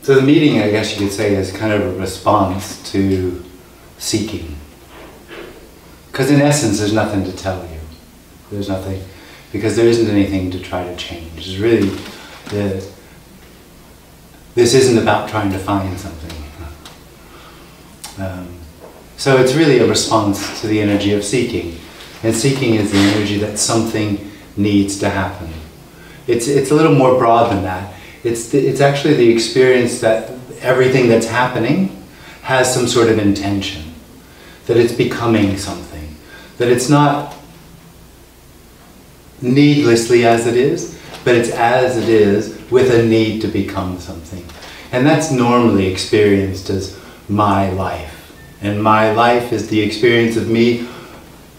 So the meeting, I guess you could say, is kind of a response to seeking. Because in essence, there's nothing to tell you. There's nothing, because there isn't anything to try to change. It's really, this isn't about trying to find something. So it's really a response to the energy of seeking. And seeking is the energy that something needs to happen. It's a little more broad than that. It's actually the experience that everything that's happening has some sort of intention. That it's becoming something. That it's not needlessly as it is, but it's as it is with a need to become something. And that's normally experienced as my life. And my life is the experience of me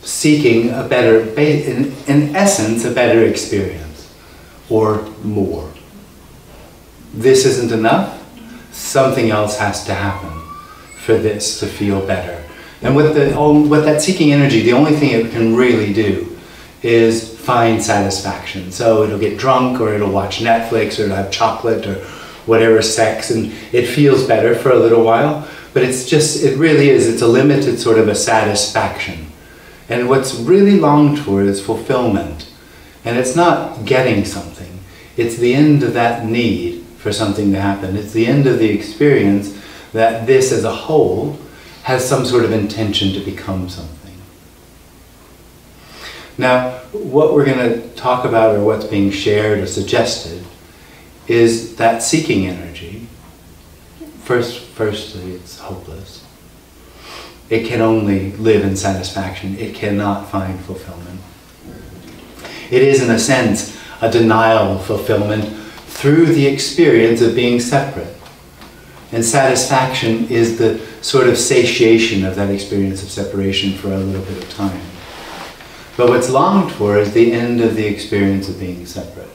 seeking a better, in essence, a better experience, or more. This isn't enough. Something else has to happen for this to feel better. And with that seeking energy, the only thing it can really do is find satisfaction. So it'll get drunk, or it'll watch Netflix, or it'll have chocolate, or whatever sex, and it feels better for a little while. But it really is, it's a limited sort of a satisfaction. And what's really longed for is fulfillment. And it's not getting something. It's the end of that need for something to happen. It's the end of the experience that this as a whole has some sort of intention to become something. Now, what we're going to talk about, or what's being shared or suggested, is that seeking energy. Firstly, it's hopeless. It can only live in satisfaction. It cannot find fulfillment. It is, in a sense, a denial of fulfillment through the experience of being separate. And satisfaction is the sort of satiation of that experience of separation for a little bit of time. But what's longed for is the end of the experience of being separate.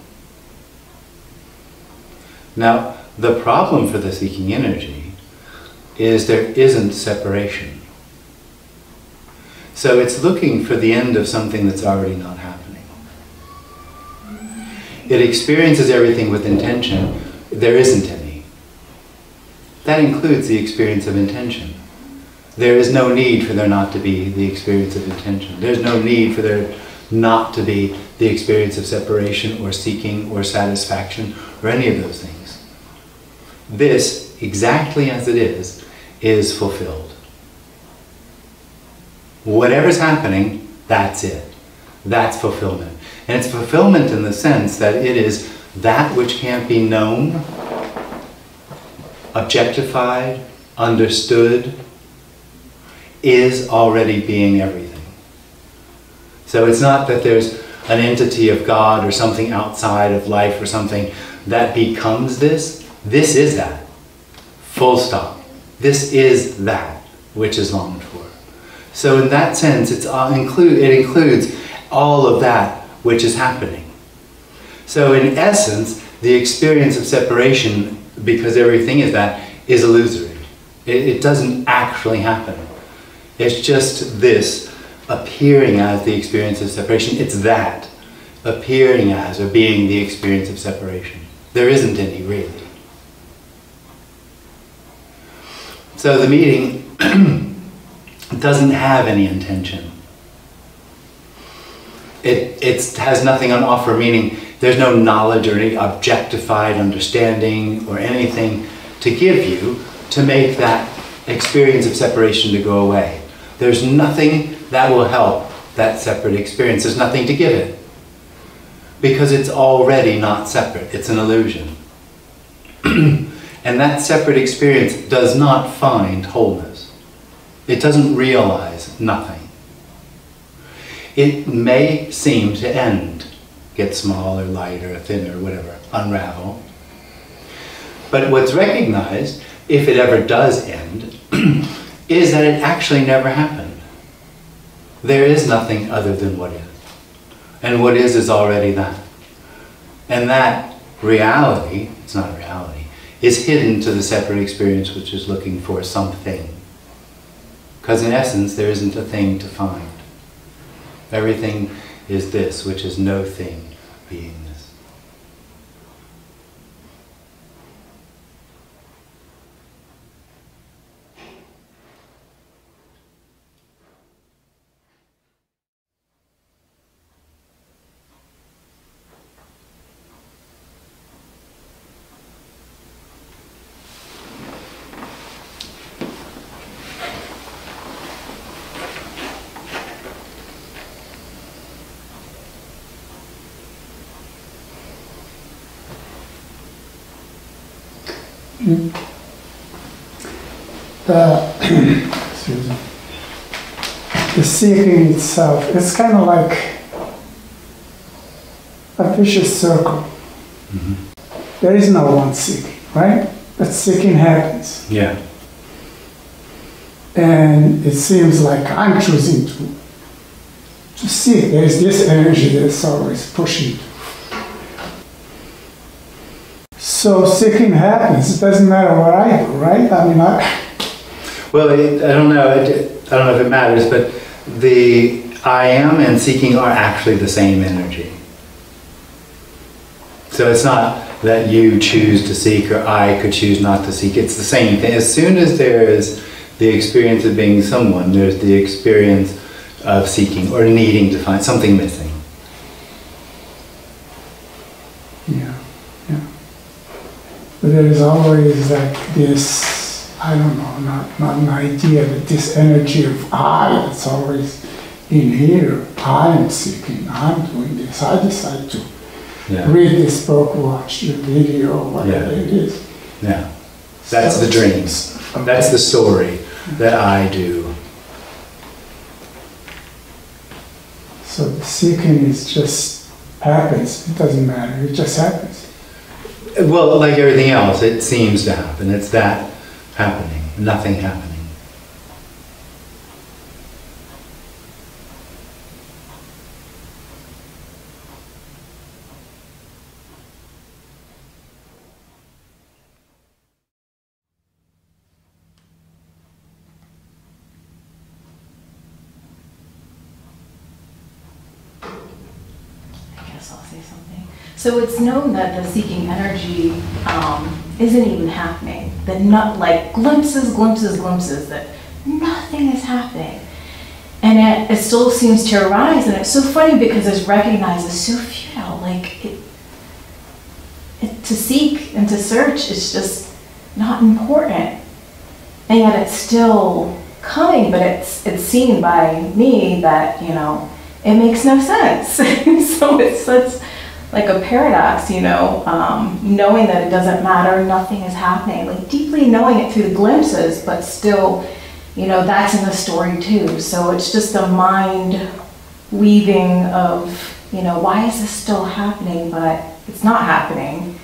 Now, the problem for the seeking energy is there isn't separation. So it's looking for the end of something that's already not happening. It experiences everything with intention. There isn't any. That includes the experience of intention. There is no need for there not to be the experience of intention. There's no need for there not to be the experience of separation or seeking or satisfaction or any of those things. This, exactly as it is fulfilled. Whatever's happening, that's it. That's fulfillment. And it's fulfillment in the sense that it is that which can't be known, objectified, understood, is already being everything. So it's not that there's an entity of God or something outside of life or something that becomes this. This is that. Full stop. This is that which is longed for. So in that sense, it includes all of that which is happening. So in essence, the experience of separation, because everything is that, is illusory. It doesn't actually happen. It's just this appearing as the experience of separation. It's that appearing as or being the experience of separation. There isn't any really. So the meeting doesn't have any intention. It has nothing on offer, meaning there's no knowledge or any objectified understanding or anything to give you to make that experience of separation to go away. There's nothing that will help that separate experience. There's nothing to give it. Because it's already not separate. It's an illusion. And that separate experience does not find wholeness. It doesn't realize nothing. It may seem to end, get smaller, lighter, thinner, whatever, unravel. But what's recognized, if it ever does end, is that it actually never happened. There is nothing other than what is. And what is already that. And that reality, it's not reality, is hidden to the separate experience which is looking for something. Because in essence, there isn't a thing to find. Everything is this, which is no thing being this. Excuse me. The seeking itself, it's kind of like a vicious circle. Mm-hmm. There is no one seeking, right? But seeking happens. Yeah. And it seems like I'm choosing to seek. There is this energy that's always pushing. So seeking happens. It doesn't matter what I do, right? I mean, well, I don't know. I don't know if it matters, but the I am and seeking are actually the same energy. So it's not that you choose to seek or I could choose not to seek. It's the same thing. As soon as there is the experience of being someone, there's the experience of seeking or needing to find something missing. Yeah, yeah. But there is always like this, I don't know, not an idea, but this energy of I that's always in here. I am seeking, I'm doing this, I decide to read this book, watch the video, whatever it is. Yeah, that's the dreams. Okay. That's the story that I do. So the seeking is just happens. It doesn't matter. It just happens. Well, like everything else, it seems to happen. It's that happening, nothing happening. So it's known that the seeking energy isn't even happening. That not like glimpses, that nothing is happening. And it still seems to arise, and it's so funny because it's recognized as so futile. Like to seek and to search is just not important. And yet it's still coming, but it's seen by me that, you know, it makes no sense. So it's such like a paradox, you know, knowing that it doesn't matter, nothing is happening, like deeply knowing it through the glimpses, but still, you know, that's in the story too. So it's just a mind weaving of, you know, why is this still happening, but it's not happening.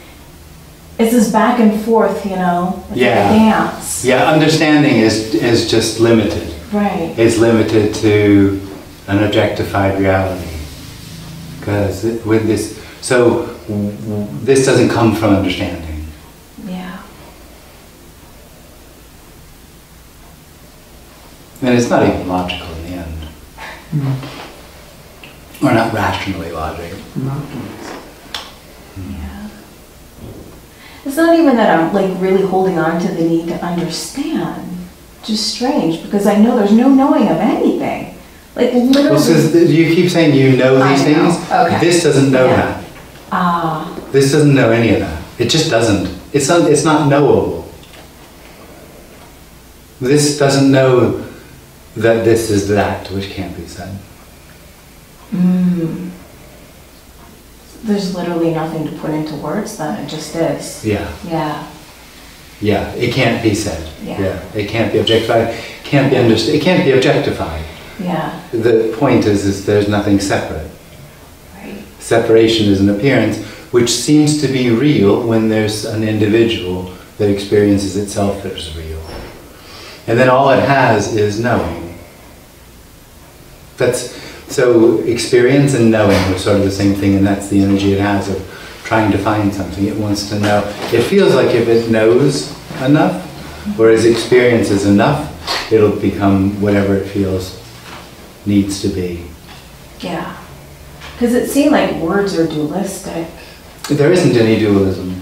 It's this back and forth, you know, it's like a dance. Yeah, understanding is just limited. Right. It's limited to an objectified reality. Because with this, so this doesn't come from understanding. Yeah. And it's not even logical in the end. Or not rationally logical. Yeah. It's not even that I'm like really holding on to the need to understand. Just strange, because I know there's no knowing of anything. Like literally. Well, so you keep saying you know these things. Okay. This doesn't know that. This doesn't know any of that. It just doesn't. It's not knowable. This doesn't know that this is that which can't be said. There's literally nothing to put into words then, it just is. Yeah. Yeah. Yeah, it can't be said. Yeah. It can't be objectified. Can't be understood. It can't be objectified. Yeah. The point is there's nothing separate. Right. Separation is an appearance which seems to be real when there's an individual that experiences itself as real. And then all it has is knowing. So experience and knowing are sort of the same thing, and that's the energy it has of trying to find something. It wants to know. It feels like if it knows enough, or its experience is enough, it'll become whatever it feels needs to be. Yeah. Because it seemed like words are dualistic. There isn't any dualism.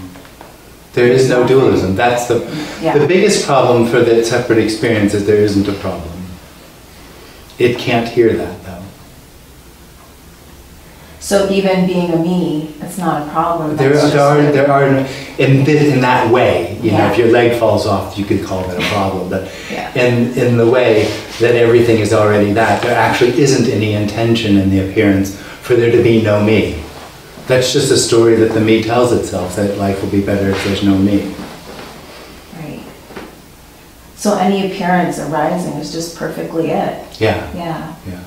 There is no dualism. That's the biggest problem for that separate experience is there isn't a problem. It can't hear that though. So even being a me, it's not a problem. There are in that way, you know, if your leg falls off, you could call that a problem. But in the way that everything is already that, there actually isn't any intention in the appearance for there to be no me. That's just a story that the me tells itself, that life will be better if there's no me. So any appearance arising is just perfectly it. Yeah. Yeah. Yeah.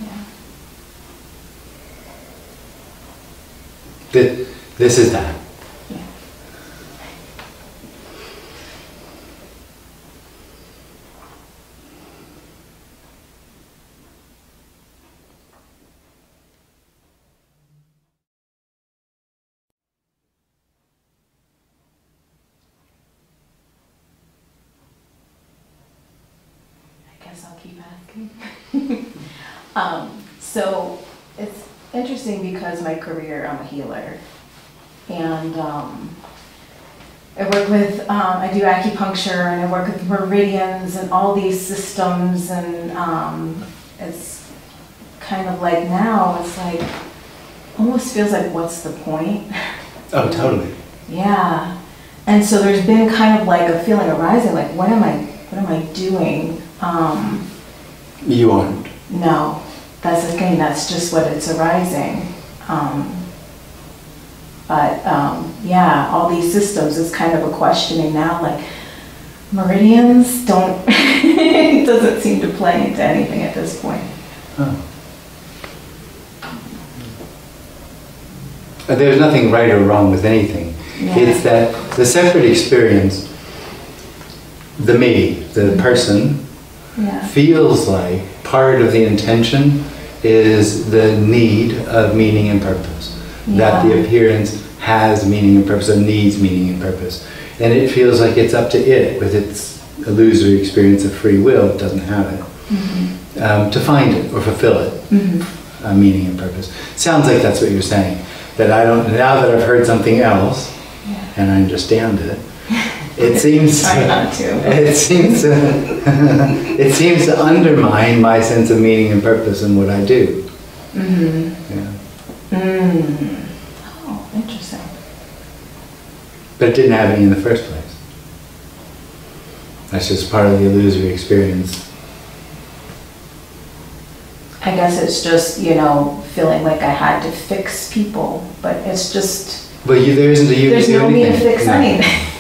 Yeah. This is that. Yeah. I guess I'll keep asking. So it's interesting because my career, I'm a healer. And I work with, I do acupuncture and I work with meridians and all these systems, and it's kind of like now, it's like, almost feels like, what's the point? Oh, totally. Yeah. And so there's been kind of like a feeling arising, like, what am I doing? You aren't. No, that's the thing, that's just what it's arising. But yeah, all these systems is kind of a questioning now, like meridians don't, it doesn't seem to play into anything at this point. Huh. There's nothing right or wrong with anything. Yeah. It's that the separate experience, the me, the person, Yeah. feels like part of the intention is the need of meaning and purpose. That the appearance has meaning and purpose, or needs meaning and purpose. And it feels like it's up to it, with its illusory experience of free will, it doesn't have it, to find it or fulfill it, meaning and purpose. Sounds like that's what you're saying. That I don't, now that I've heard something else, and I understand it, it seems Try not to. it seems to undermine my sense of meaning and purpose in what I do. Yeah. Oh, interesting. But it didn't have any in the first place. That's just part of the illusory experience. I guess it's just, you know, feeling like I had to fix people, but it's just, But there isn't a you there's to do no me to anything. fix No. anything.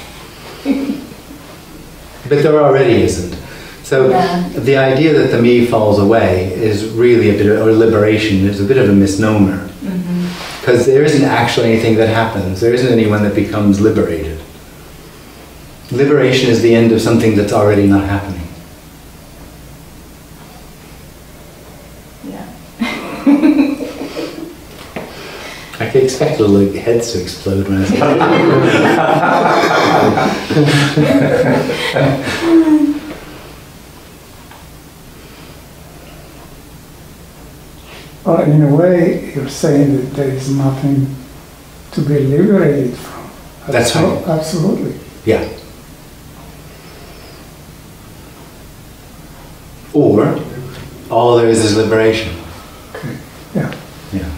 But there already isn't. So Yeah. the idea that the me falls away is really a bit of, or liberation is a bit of a misnomer. Because there isn't actually anything that happens. There isn't anyone that becomes liberated. Liberation is the end of something that's already not happening. Yeah. I could expect little heads to explode when I say Well, in a way, you're saying that there is nothing to be liberated from. That's right. Absolutely. Yeah. Or all there is liberation. Okay. Yeah. Yeah.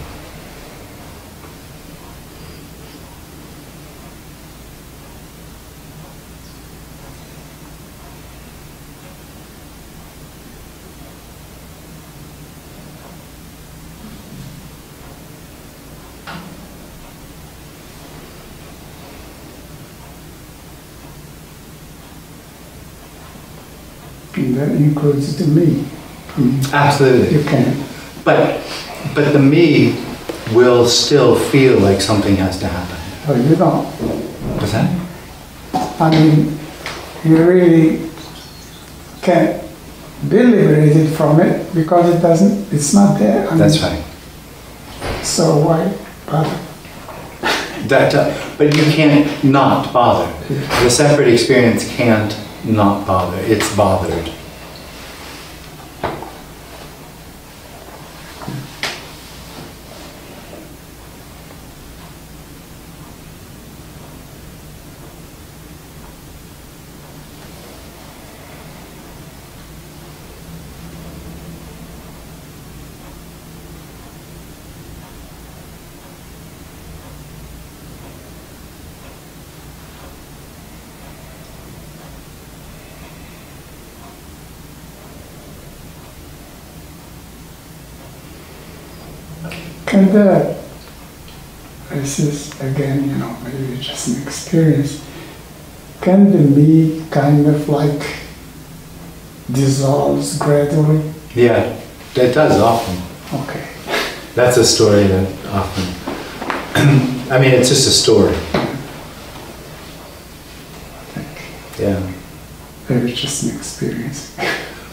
And that includes the me. Absolutely. You can. But the me will still feel like something has to happen. But you don't. What's that? I mean, you really can't be liberated from it because it doesn't, it's not there. I mean, That's right. So why bother? But you can't not bother. The separate experience can't not bother. It's bothered. Can this is again, you know, maybe just an experience. can the me kind of like dissolves gradually? Yeah, it does often. Okay. That's a story that often, I mean, it's just a story. Yeah. Maybe it's just an experience.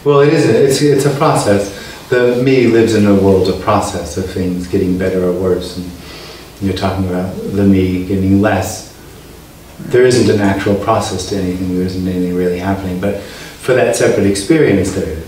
Well, it isn't. It's a process. The me lives in a world of process of things getting better or worse. And you're talking about the me getting less. There isn't an actual process to anything. There isn't anything really happening. But for that separate experience, there is.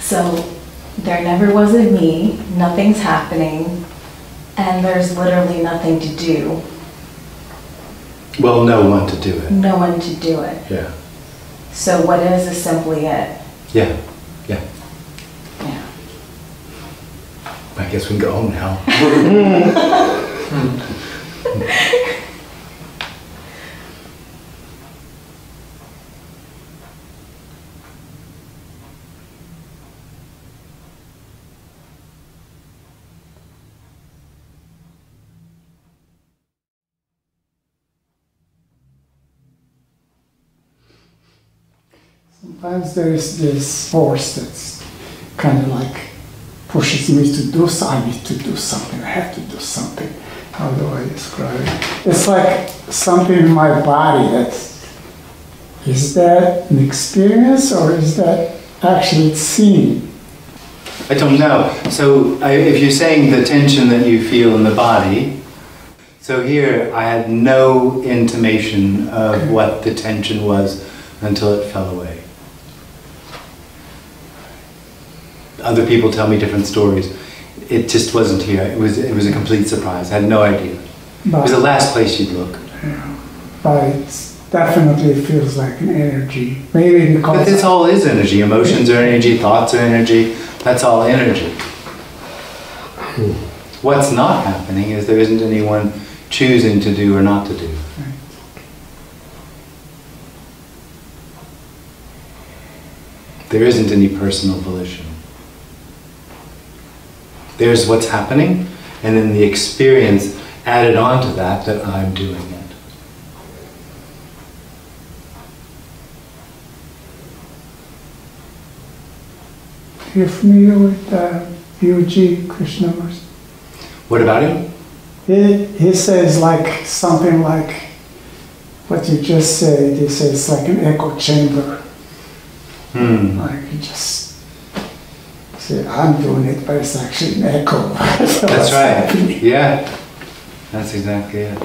So there never was a me, nothing's happening, and there's literally nothing to do. Well, no one to do it. No one to do it. Yeah. So what is simply it? Yeah. Yeah. Yeah. I guess we can go home now. Sometimes there is this force that's kind of like pushes me to do something. I need to do something. I have to do something. How do I describe it? It's like something in my body that's, is that an experience or is that actually seen? I don't know. So if you're saying the tension that you feel in the body, so here I had no intimation of what the tension was until it fell away. Other people tell me different stories. It just wasn't here. It was a complete surprise. I had no idea. It was the last place you'd look. Yeah, but it definitely feels like an energy. Maybe because... But this all is energy. Emotions are energy, thoughts are energy. That's all energy. What's not happening is there isn't anyone choosing to do or not to do. There isn't any personal volition. There's what's happening, and then the experience added on to that, that I'm doing it. You're familiar with Yuji Krishnamurti? What about him? He says like something like what you just said. He says it's like an echo chamber. Like you just say, I'm doing it, but it's actually an echo. That's right. Happening. Yeah. That's exactly it.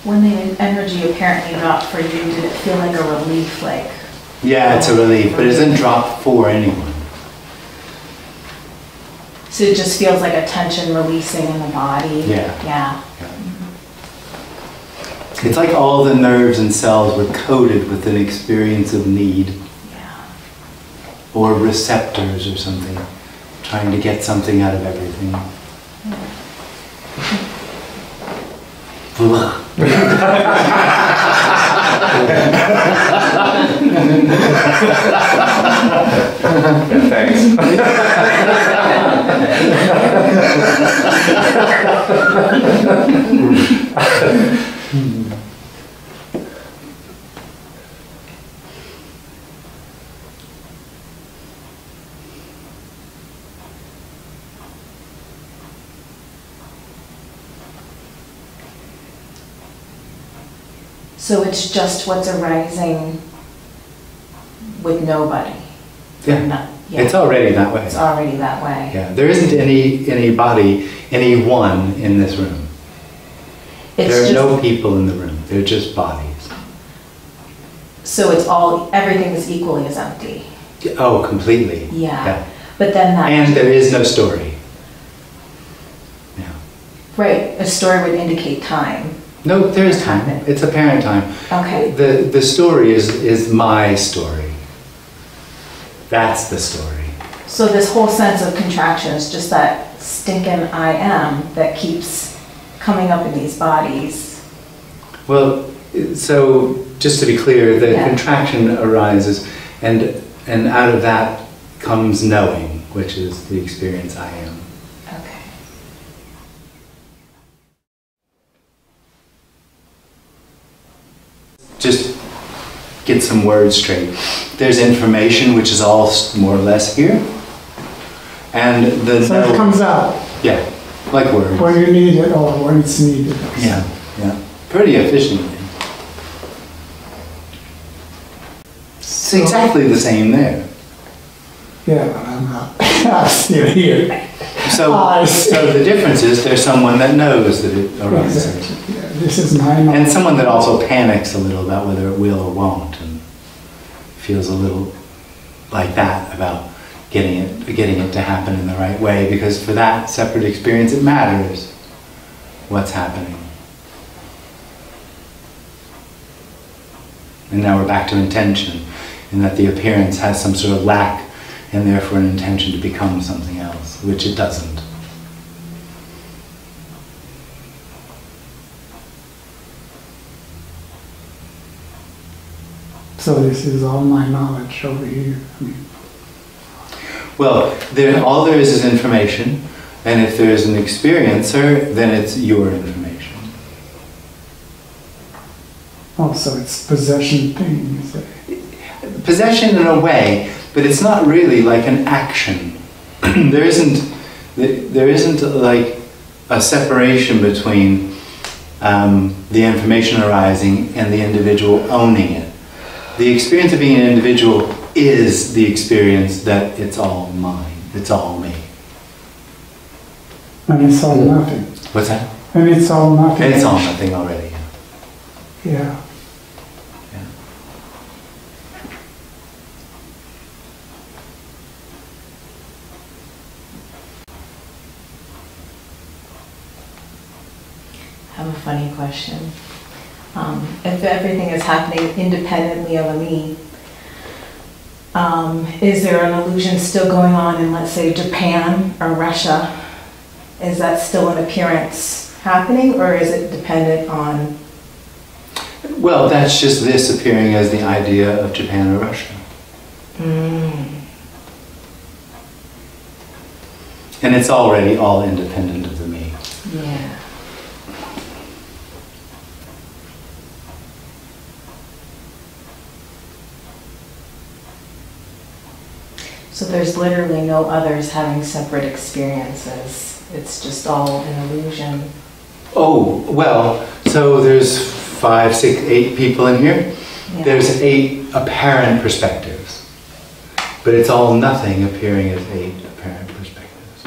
When the energy apparently dropped for you, did it feel like a relief? Like, yeah, it's a relief, but it doesn't drop for anyone. So it just feels like a tension releasing in the body? Yeah. Yeah. It's like all the nerves and cells were coated with an experience of need. Yeah. Or receptors or something, trying to get something out of everything. Thanks. So it's just what's arising with nobody. Yeah. It's already that way. It's already that way. Yeah. There isn't any body, any one in this room. There are no people in the room. They're just bodies. So it's everything is equally as empty. Oh, completely. Yeah. But then that... And there is no story. Yeah. Right. A story would indicate time. No, there is time. It's apparent time. Okay. The story is my story. That's the story. So this whole sense of contraction is just that stinking I am that keeps coming up in these bodies. Well, so just to be clear, the contraction arises, and out of that comes knowing, which is the experience I am. Okay. Just get some words straight. There's information, which is all more or less here, and so it comes out. Yeah, like words. When you need it or when it's needed. Yeah, yeah, pretty efficiently. It's exactly the same there. Yeah, but I'm not. I'm still here. So the difference is there's someone that knows that it arises. Exactly. Yeah, this is my knowledge. And someone that also panics a little about whether it will or won't, and feels a little like that about getting it to happen in the right way, because for that separate experience it matters what's happening. And now we're back to intention, in that the appearance has some sort of lack and therefore an intention to become something else, which it doesn't. So this is all my knowledge over here. Well, all there is information, and if there is an experiencer, then it's your information. Oh, so it's possession thing, you say? Possession in a way, but it's not really like an action. There isn't like a separation between the information arising and the individual owning it. The experience of being an individual is the experience that it's all mine, it's all me. And it's all nothing. What's that? And it's all nothing. And it's all nothing already. Yeah. I have a funny question. If everything is happening independently of a me, is there an illusion still going on in, let's say, Japan or Russia? Is that still an appearance happening, or is it dependent on? Well, that's just this appearing as the idea of Japan or Russia. And it's already all independent of the me. Yeah. So there's literally no others having separate experiences. It's just all an illusion. Oh, well, so there's 5, 6, 8 people in here. Yeah. There's 8 apparent perspectives. But it's all nothing appearing as 8 apparent perspectives.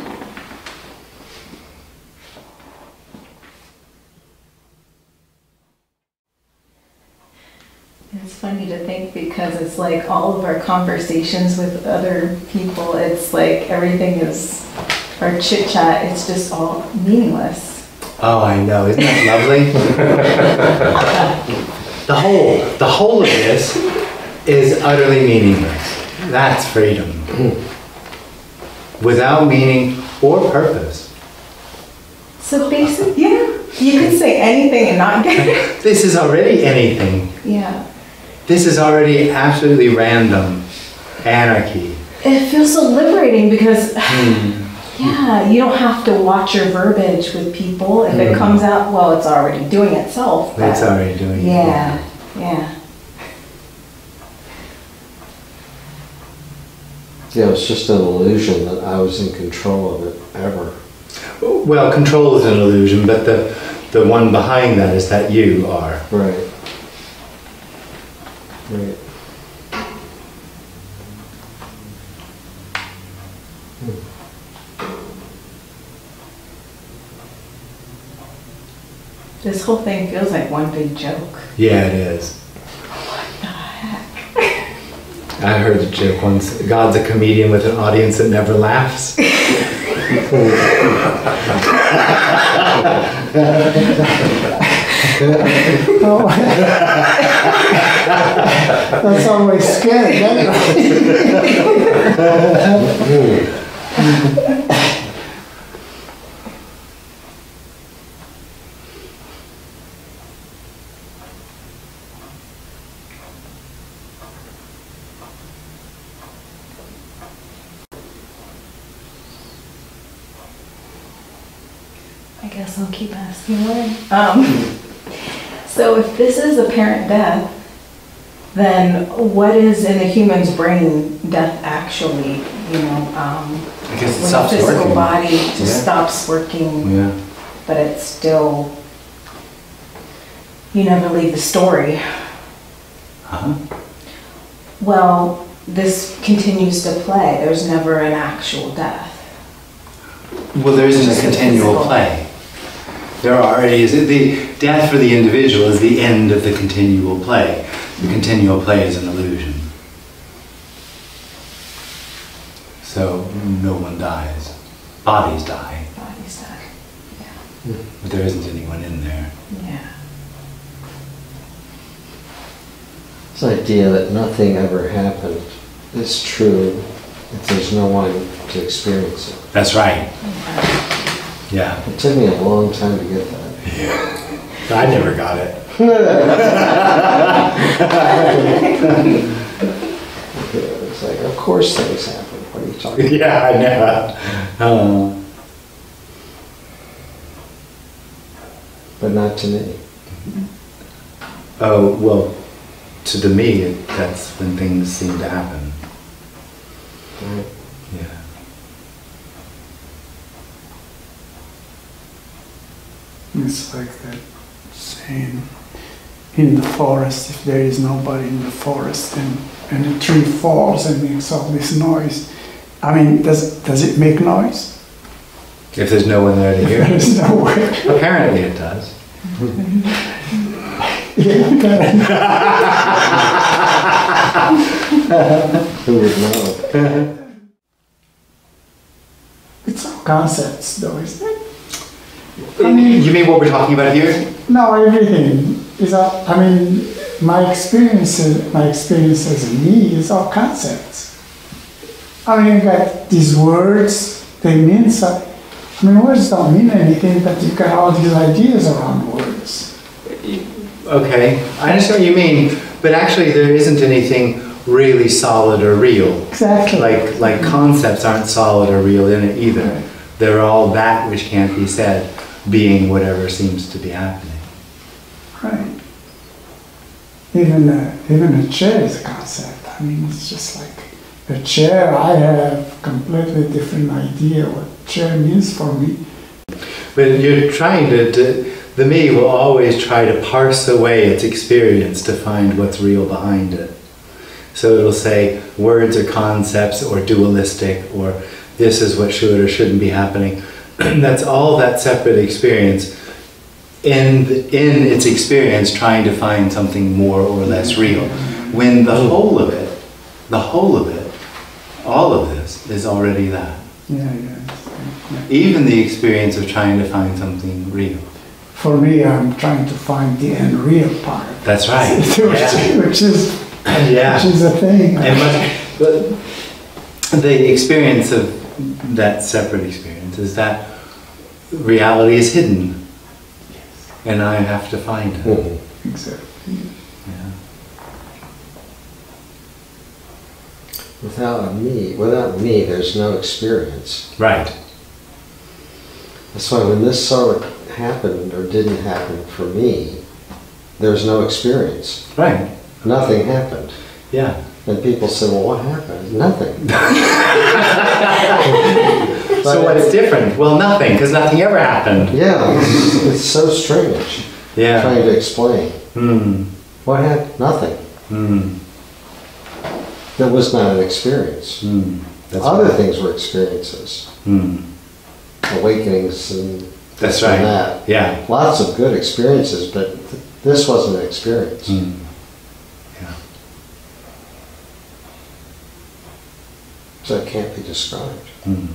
It's funny to think, because it's like all of our conversations with other people, it's like everything is, our chit chat, it's just all meaningless. Oh, I know. Isn't that lovely? The whole of this is utterly meaningless. That's freedom. Without meaning or purpose. So basically, yeah, you can say anything and not get it. This is already anything. Yeah. This is already absolutely random anarchy. It feels so liberating, because yeah, you don't have to watch your verbiage with people. If it comes out, well, it's already doing itself. It's already doing it. Yeah, yeah. Yeah, it's just an illusion that I was in control of it ever. Well, control is an illusion, but the one behind that is that you are. Right. Right. This whole thing feels like one big joke. Yeah, it is. What the heck? I heard the joke once. God's a comedian with an audience that never laughs. Oh, that's always scary, isn't it? I guess I'll keep asking away. So if this is apparent death, then what is in a human's brain death actually? You know, I guess it when stops the physical working. body just Yeah. stops working, Yeah. but it's still, you never leave the story. Huh? Well, this continues to play. There's never an actual death. Well, there isn't a Just a continual physical. play. There already is. The death for the individual is the end of the continual play. The continual play is an illusion. So no one dies. Bodies die, Bodies die. but there isn't anyone in there. Yeah. This idea that nothing ever happened is true if there's no one to experience it. That's right. Yeah. It took me a long time to get that. I never got it. It's like, of course things happen. What are you talking about? Yeah, I know. But not to me. Oh, well, to me, that's when things seem to happen. Right? Yeah. It's like that saying, in the forest, if there is nobody in the forest and a tree falls and makes all this noise, I mean, does it make noise? If there's no one there to hear it. There's no way. Apparently it does. Who would know? It's all concepts though, isn't it? I mean, You mean what we're talking about here? no, everything is all, I mean, my experience as me is all concepts. I mean, you got these words, they mean something. I mean, words don't mean anything, but you've got all these ideas around words. Okay, I understand what you mean, but actually there isn't anything really solid or real. Exactly. Like concepts aren't solid or real in it either. They're all that which can't be said, being whatever seems to be happening. Right. Even a chair is a concept. I mean, it's just like a chair. I have completely different idea what chair means for me. But you're trying the me will always try to parse away its experience to find what's real behind it. So it'll say words are concepts or dualistic or this is what should or shouldn't be happening. That's all that separate experience in its experience trying to find something more or less real. When the whole of it, all of this is already that. Yeah. Even the experience of trying to find something real. For me, I'm trying to find the unreal part. That's right. which is Yeah. which is a thing. But the experience of that separate experience is that reality is hidden, and I have to find it. Exactly. Yeah. Without me, there's no experience. Right. That's why when this sort of happened or didn't happen for me, there's no experience. Right. Nothing happened. Yeah. And people say, well, what happened? Nothing. So what's different? Well, nothing, because nothing ever happened. Yeah, it's so strange. Yeah. Trying to explain. What happened? Nothing. That was not an experience. That's Other right. things were experiences. Awakenings and That's than right. that. Yeah. Lots of good experiences, but this wasn't an experience. Mm. Yeah. So it can't be described. Mm.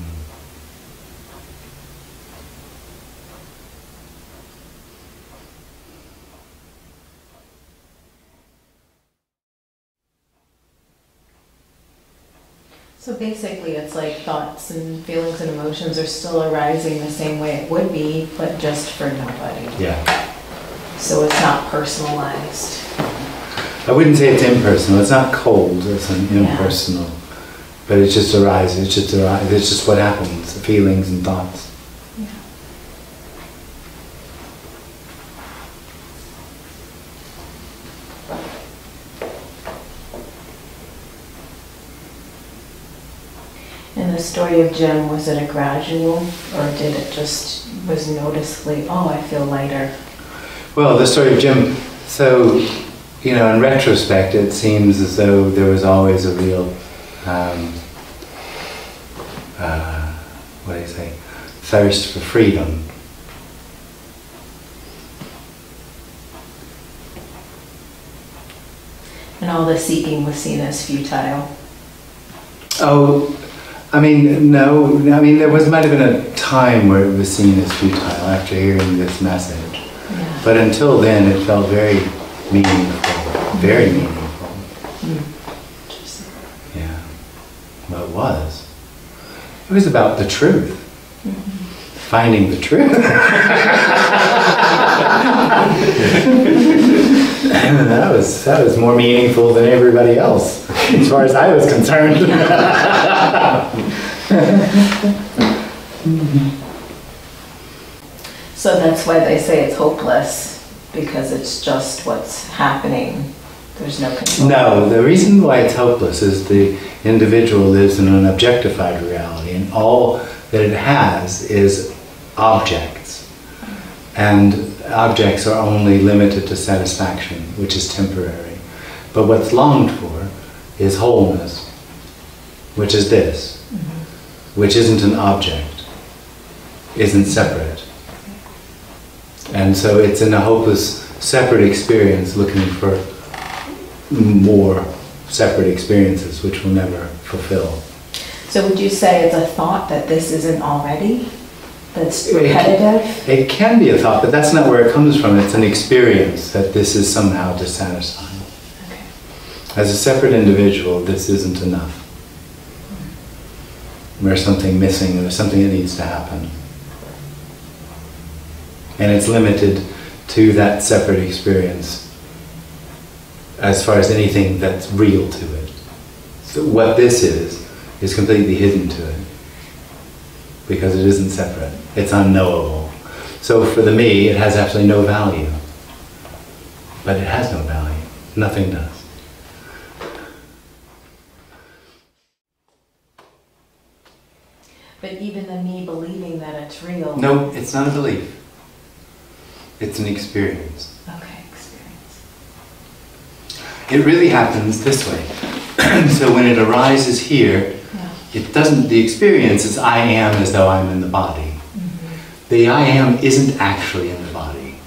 So basically, it's like thoughts and feelings and emotions are still arising the same way it would be, but just for nobody. Yeah. So it's not personalized. I wouldn't say it's impersonal. It's not cold. It's an impersonal. But it just arises. It's just what happens. The feelings and thoughts. Yeah. In the story of Jim, was it a gradual, or did it just was noticeably? Oh, I feel lighter. Well, the story of Jim. So, you know, in retrospect, it seems as though there was always a real, what do you say, thirst for freedom. And all the seeking was seen as futile. Oh, I mean, no. I mean, might have been a time where it was seen as futile after hearing this message. Yeah. But until then, it felt very meaningful. Very meaningful. Mm. Yeah. Well, it was. It was about the truth. Mm-hmm. Finding the truth. that was more meaningful than everybody else, as far as I was concerned. So that's why they say it's hopeless, because it's just what's happening. There's no control. No, the reason why it's hopeless is the individual lives in an objectified reality, and all that it has is objects. And objects are only limited to satisfaction, which is temporary. But what's longed for is wholeness, which is this, which isn't an object, isn't separate. And so it's in a hopeless, separate experience looking for more separate experiences which will never fulfill. So would you say it's a thought that this isn't already? That's repetitive? It can be a thought, but that's not where it comes from. It's an experience that this is somehow dissatisfying. Okay. As a separate individual, this isn't enough. There's something missing, there's something that needs to happen. And it's limited to that separate experience as far as anything that's real to it. So what this is completely hidden to it, because it isn't separate. It's unknowable. So for the me, it has absolutely no value. But it has no value. Nothing does. But even the me believing that it's real. No, it's not a belief. It's an experience. Okay, experience. It really happens this way. So when it arises here, it doesn't, the experience is I am as though I'm in the body. The I am isn't actually in the body.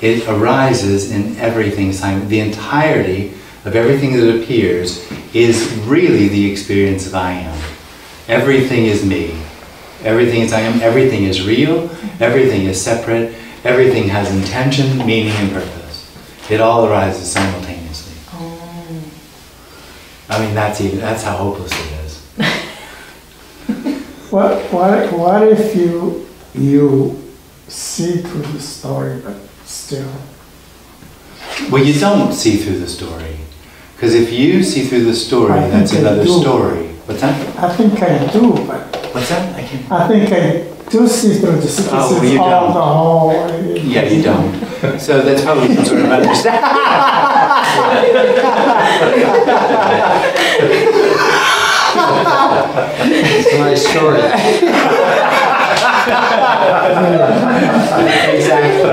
It arises in everything. The entirety of everything that appears is really the experience of I am. Everything is me. Everything is I am. Everything is real. Everything is separate. Everything has intention, meaning, and purpose. It all arises simultaneously. I mean, that's how hopeless it is. What if you see through the story, but still? Well, you don't see through the story. Because if you see through the story, that's another story. What's that? I think I do, but... What's that? I can't... I think I do see through the story. Oh, you don't. Yeah, you don't. So that's probably some sort of understanding. It's a nice story. Exactly.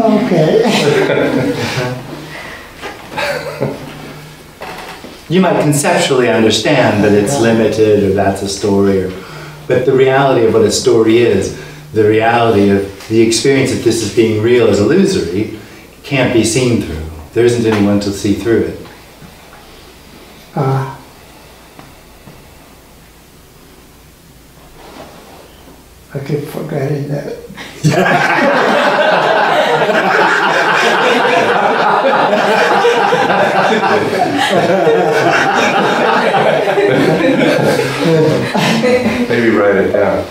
Okay. You might conceptually understand that it's limited, or that's a story, or But the reality of what a story is, the reality of the experience that this is being real is illusory, can't be seen through. There isn't anyone to see through it. I keep forgetting that. Maybe write it down.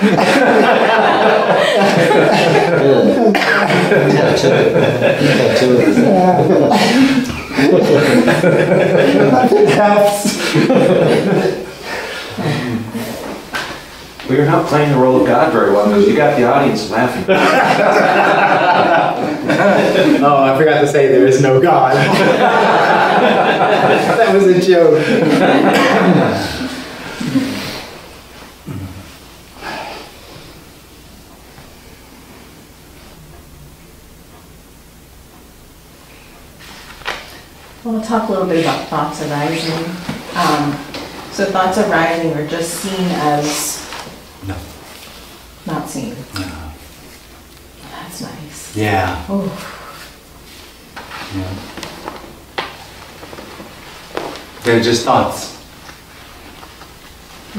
It helps. Well, you're not playing the role of God very well because you got the audience laughing. Oh, I forgot to say there is no God. That was a joke. Well, we'll talk a little bit about thoughts arising. So thoughts arising are just seen as No. not seen. No. That's nice. Yeah. Oh, Yeah. They're just thoughts.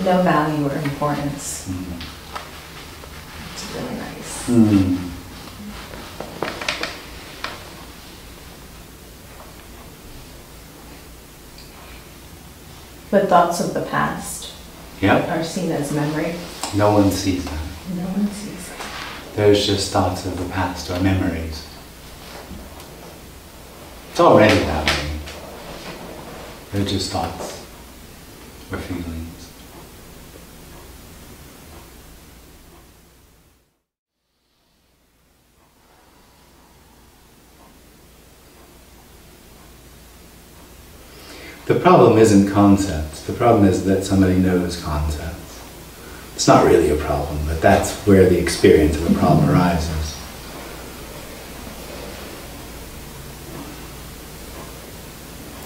no value or importance. Mm. It's really nice. Mm. But thoughts of the past Yep. are seen as memory. No one sees that. No one sees it. There's just thoughts of the past or memories. It's already that way. They're just thoughts or feelings. The problem isn't concepts. The problem is that somebody knows concepts. It's not really a problem, but that's where the experience of a problem arises.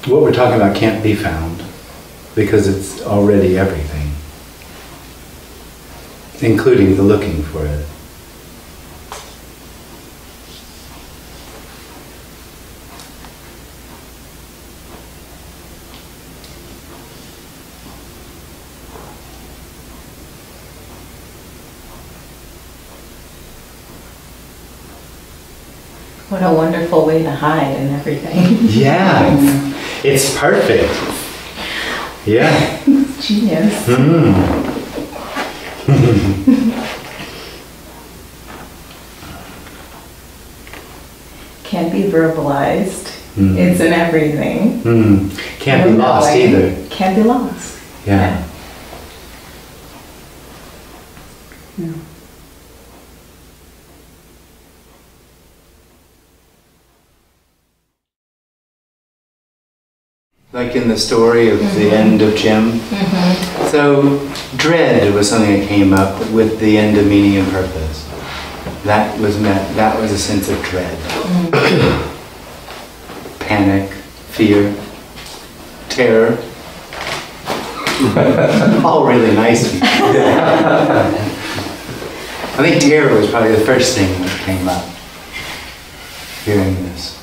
What we're talking about can't be found because it's already everything, including the looking for it. What a wonderful way to hide and everything. Yeah, it's perfect. Yeah. Genius. Can't be verbalized. It's in everything. Can't be lost either. Can't be lost. Yeah. Yeah. Like in the story of the end of Jim. So dread was something that came up with the end of meaning and purpose. That was a sense of dread. Panic, fear, terror. All really nice people. I think terror was probably the first thing that came up hearing this.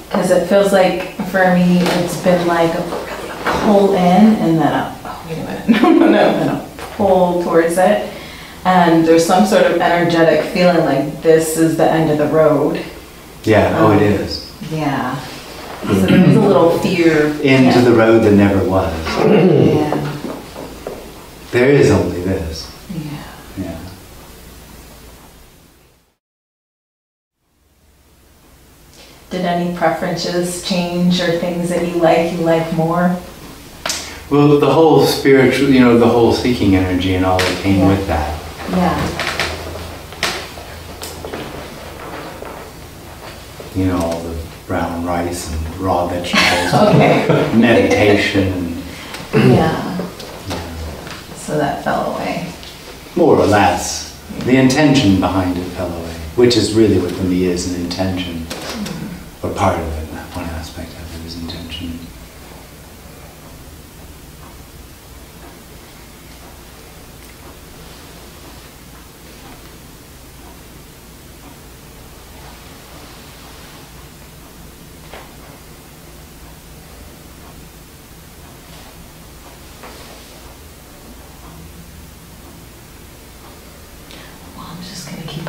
Because it feels like, for me, it's been like a pull in and then a, oh, wait a minute, no, then a pull towards it. And there's some sort of energetic feeling like this is the end of the road. Yeah, it is. Yeah. So there's a little fear. Into the road that never was. Yeah. There is only this. Yeah. Yeah. Did any preferences change or things that you like more? Well, the whole spiritual, the whole seeking energy and all that came with that. Yeah. All the brown rice and raw vegetables. Okay. Meditation. Yeah. So that fell away. More or less. The intention behind it fell away, which is really what the me is, an intention. Or part of it, that one aspect of it is intention.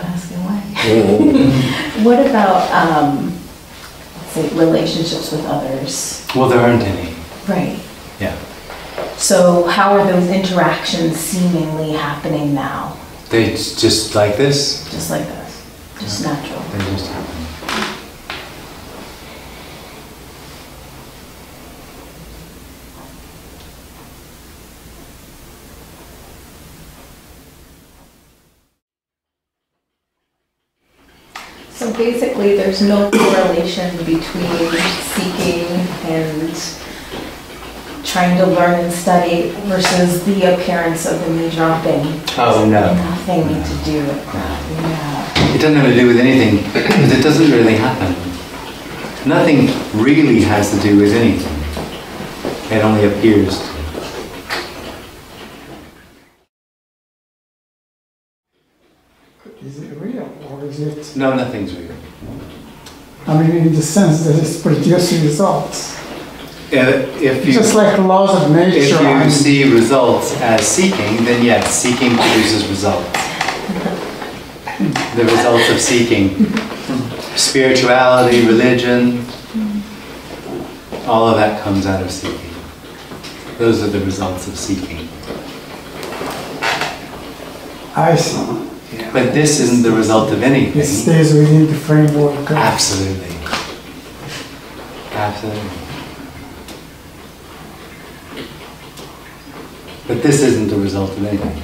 keep asking why. What about, let's say, relationships with others? Well, there aren't any. Right. Yeah. So how are those interactions seemingly happening now? They just like this. Just like this. Just natural. They just happen. So basically, there's no correlation between seeking and trying to learn and study versus the appearance of the me dropping. Oh, no. Nothing to do with that. Yeah. It doesn't have to do with anything, because it doesn't really happen. Nothing really has to do with anything. It only appears to. Is it real or is it? No, nothing's real. I mean, in the sense that it's producing results. If you, Just like laws of nature. if you see results as seeking, then yes, seeking produces results. The results of seeking. Spirituality, religion, all of that comes out of seeking. Those are the results of seeking. I see. But this isn't the result of anything. It stays within the framework of... Absolutely. Absolutely. But this isn't the result of anything.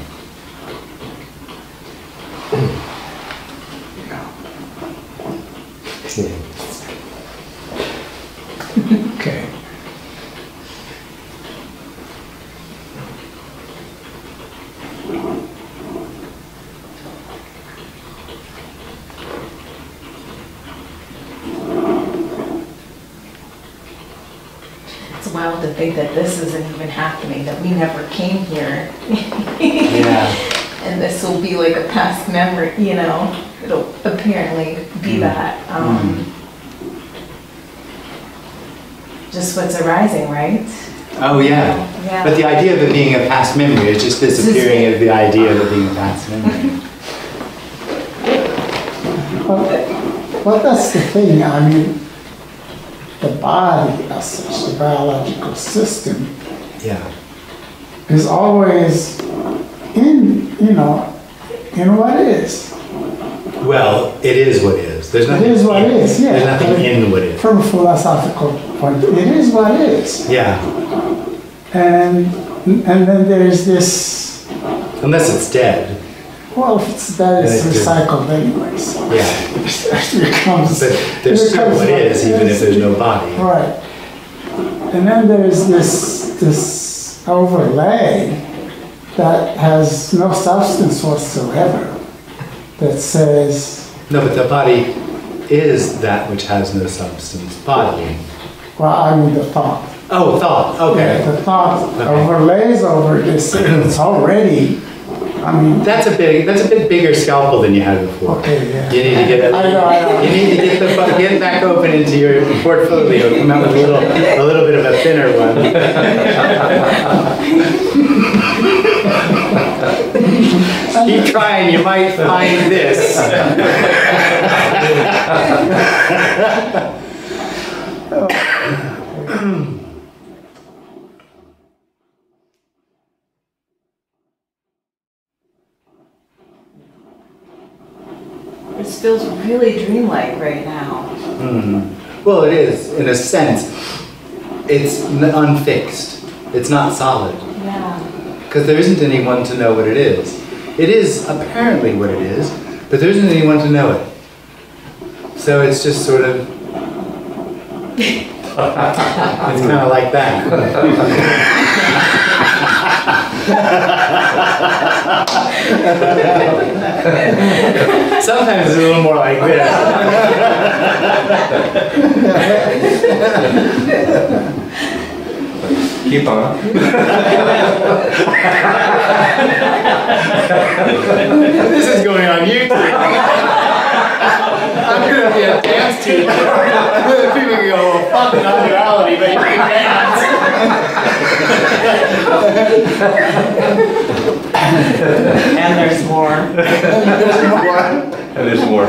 Okay. It's wild to think that this isn't even happening, that we never came here. Yeah. And this will be like a past memory, you know? It'll apparently be that. Just what's arising, right? Oh yeah. Yeah. But the idea of it being a past memory is just disappearing of the idea of it being a past memory. Well, that's the thing. I mean, the body as such, the biological system, Yeah. is always in, in what is. Well, it is what is. There's nothing. It is what in, is, yeah. There's nothing in what is. From a philosophical point, it is what is. Yeah. And then there's this, Unless it's dead. well, if it's that, it's Then it's recycled anyways. Yeah. It becomes, But there's still what is, even if there's no body. right. And then there's this overlay that has no substance whatsoever, that says, No, but the body is that which has no substance. Body. well, I mean the thought. Oh, thought. Okay. The thought overlays over this, it's already, I mean, That's a bit bigger scalpel than you had before. okay, yeah. You need to get I know. You need to get back open into your portfolio. Come out with a little bit of a thinner one. Keep trying, you might find this. This feels really dreamlike right now. Well, it is, in a sense. It's unfixed. It's not solid. Yeah. Because there isn't anyone to know what it is. It is apparently what it is, but there isn't anyone to know it. So it's just sort of... it's kind of like that. Sometimes it's a little more like this. Keep on. This is going on YouTube. I'm gonna be a dance teacher. People can go, well, fuck non-duality, but you can dance. And there's more. And there's more.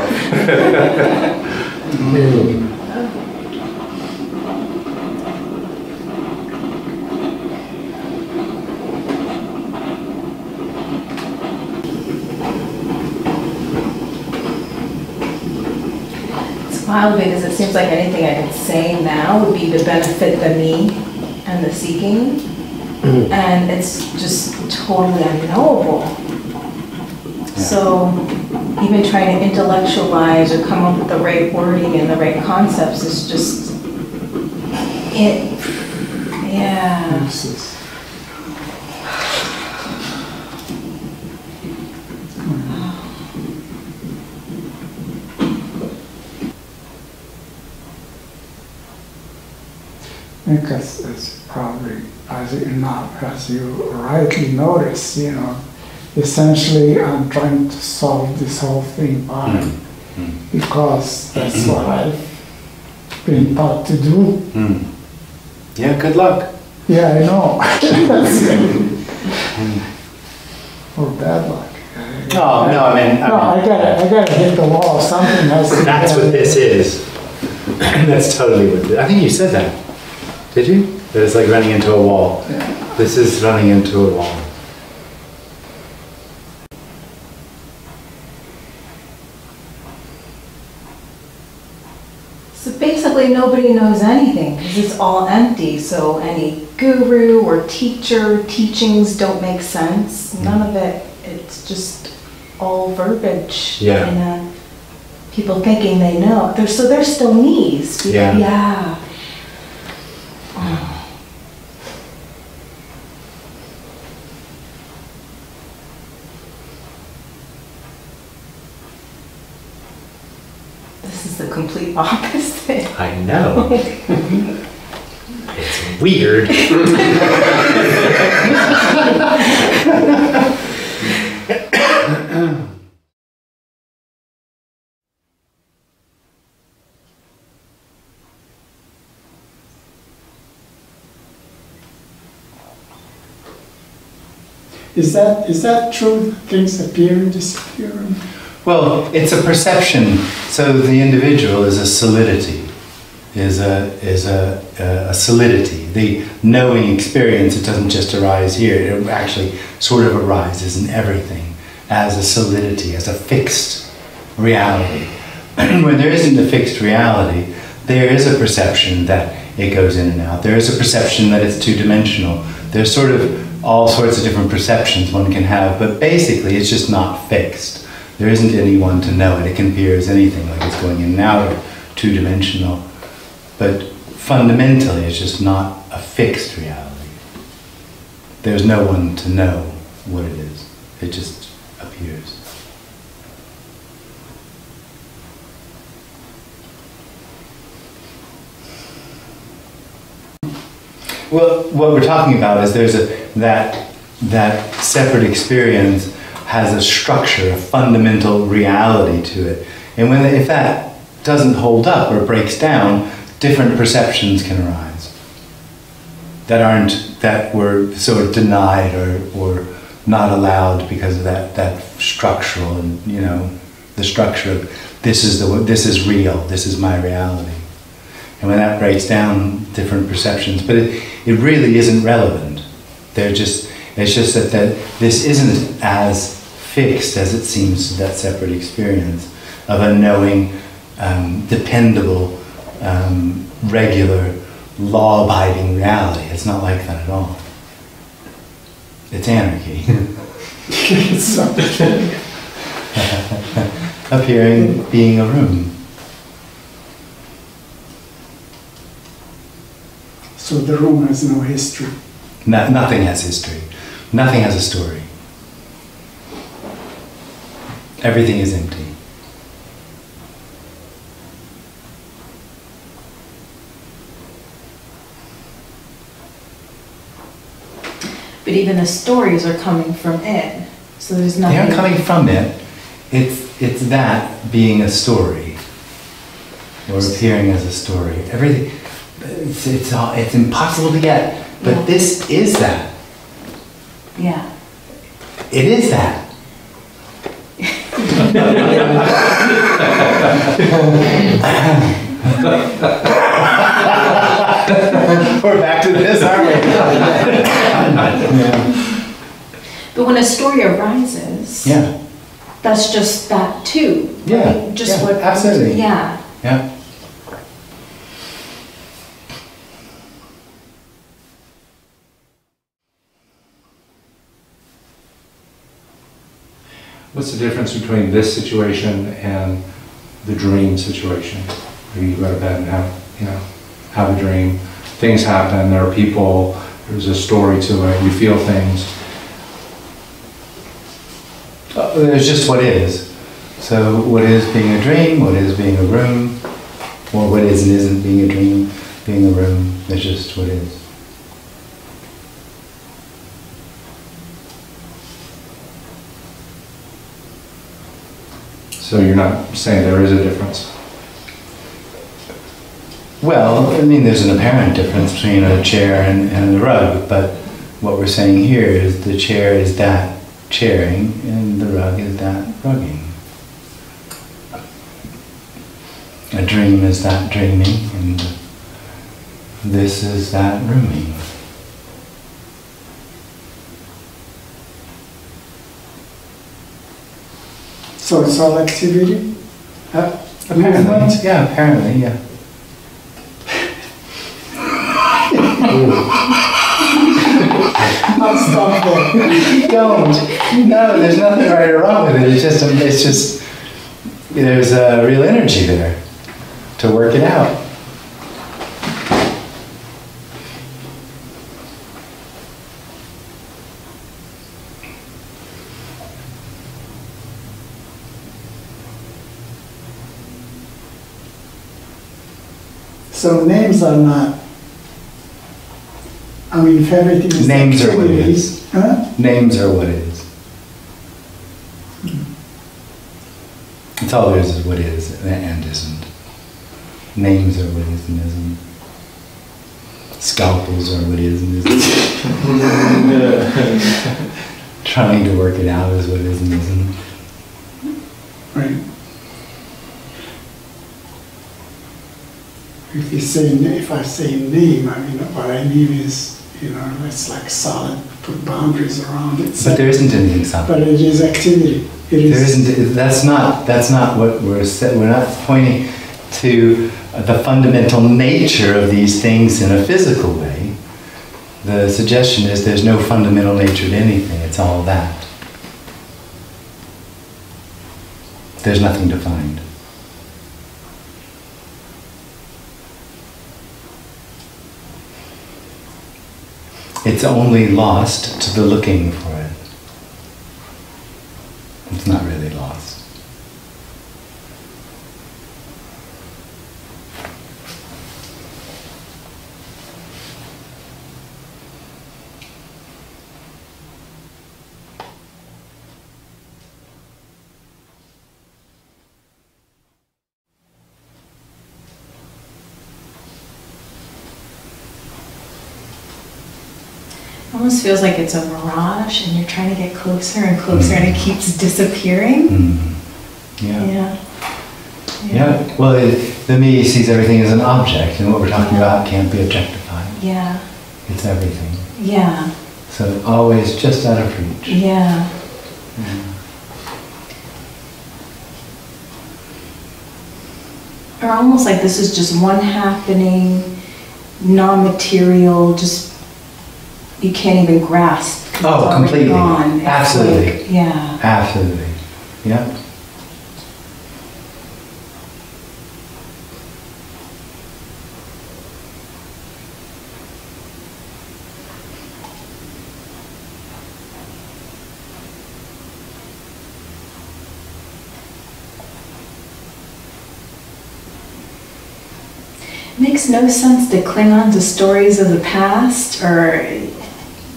It's wild because it seems like anything I could say now would be to benefit the me and the seeking. And it's just totally unknowable. So even trying to intellectualize or come up with the right wording and the right concepts is just, yeah. Because it's probably, as you rightly notice, essentially I'm trying to solve this whole thing because that's what I've been taught to do. Yeah, good luck. Yeah, I know. Or bad luck. Oh, no, I mean... No, I gotta hit the wall. Something has to That's what this is. That's totally what I think you said that. Did you? That it's like running into a wall. Yeah. This is running into a wall. So basically nobody knows anything because it's all empty. So any guru or teacher teachings don't make sense. None of it, it's just all verbiage. Yeah. And people thinking they know. They're still me's. Yeah. Yeah. This is the complete opposite. I know. It's weird. Is that true? Things appear and disappear? Well, it's a perception. So the individual is a solidity, is a solidity. The knowing experience, it doesn't just arise here. It actually sort of arises in everything as a solidity, as a fixed reality. When there isn't a fixed reality, there is a perception that it goes in and out. There is a perception that it's two-dimensional. There's sort of all sorts of different perceptions one can have, but basically it's just not fixed. There isn't anyone to know it. It can appear as anything, like it's going in and out or two-dimensional. But fundamentally, it's just not a fixed reality. There's no one to know what it is. It just appears. Well, what we're talking about is there's that separate experience has a structure, a fundamental reality to it. And if that doesn't hold up or breaks down, different perceptions can arise that were sort of denied or not allowed because of that structural and the structure of this is real, this is my reality. And when that breaks down, different perceptions, but it really isn't relevant. It's just that this isn't as fixed as it seems to that separate experience of a knowing, dependable, regular, law-abiding reality. It's not like that at all. It's anarchy. Appearing, being a room. So the room has no history. Nothing has history. Nothing has a story. Everything is empty. But even the stories are coming from it. So there's nothing. They aren't coming from it. It's that being a story. or appearing as a story. Everything, it's impossible to get, but this is that. Yeah. It is that. We're back to this, aren't we? Yeah. But when a story arises, that's just that too. Yeah. Right? Just what. Absolutely. Yeah. Yeah. What's the difference between this situation and the dream situation? Maybe you go to bed and have a dream. Things happen, there are people, there's a story to it, you feel things. There's just what is. So what is being a dream, what is being a room, or what is and isn't being a dream, being a room, there's just what is. So you're not saying there is a difference? Well, I mean, there's an apparent difference between a chair and the rug, but what we're saying here is the chair is that chairing and the rug is that rugging. A dream is that dreaming and this is that rooming. So it's all activity? Apparently, yeah, apparently, yeah. I'll stop there. Don't. No, there's nothing right or wrong with it. It's just there's a real energy there to work it out. So names are not, I mean, if everything is Names are what it activity, is. huh? Names are what is. It's all there is what is and isn't. Names are what is and isn't. Scalpels are what is and isn't. Trying to work it out is what is and isn't. Right. If I say name, I mean, what I mean is, it's like solid, put boundaries around it. But there isn't anything solid. But it is activity. It is. There isn't. That's not what we're saying. We're not pointing to the fundamental nature of these things in a physical way. The suggestion is there's no fundamental nature to anything. It's all that. There's nothing defined. It's only lost to the looking for it. It's not really lost. Almost feels like it's a mirage and you're trying to get closer and closer and it keeps disappearing. Yeah. Well, the me sees everything as an object, and what we're talking about can't be objectified. Yeah. It's everything. Yeah. So always just out of reach. Yeah. Or almost like this is just one happening, non-material, just you can't even grasp. Oh, completely. Gone. Absolutely. Like, yeah. Absolutely. Yeah. It makes no sense to cling on to stories of the past or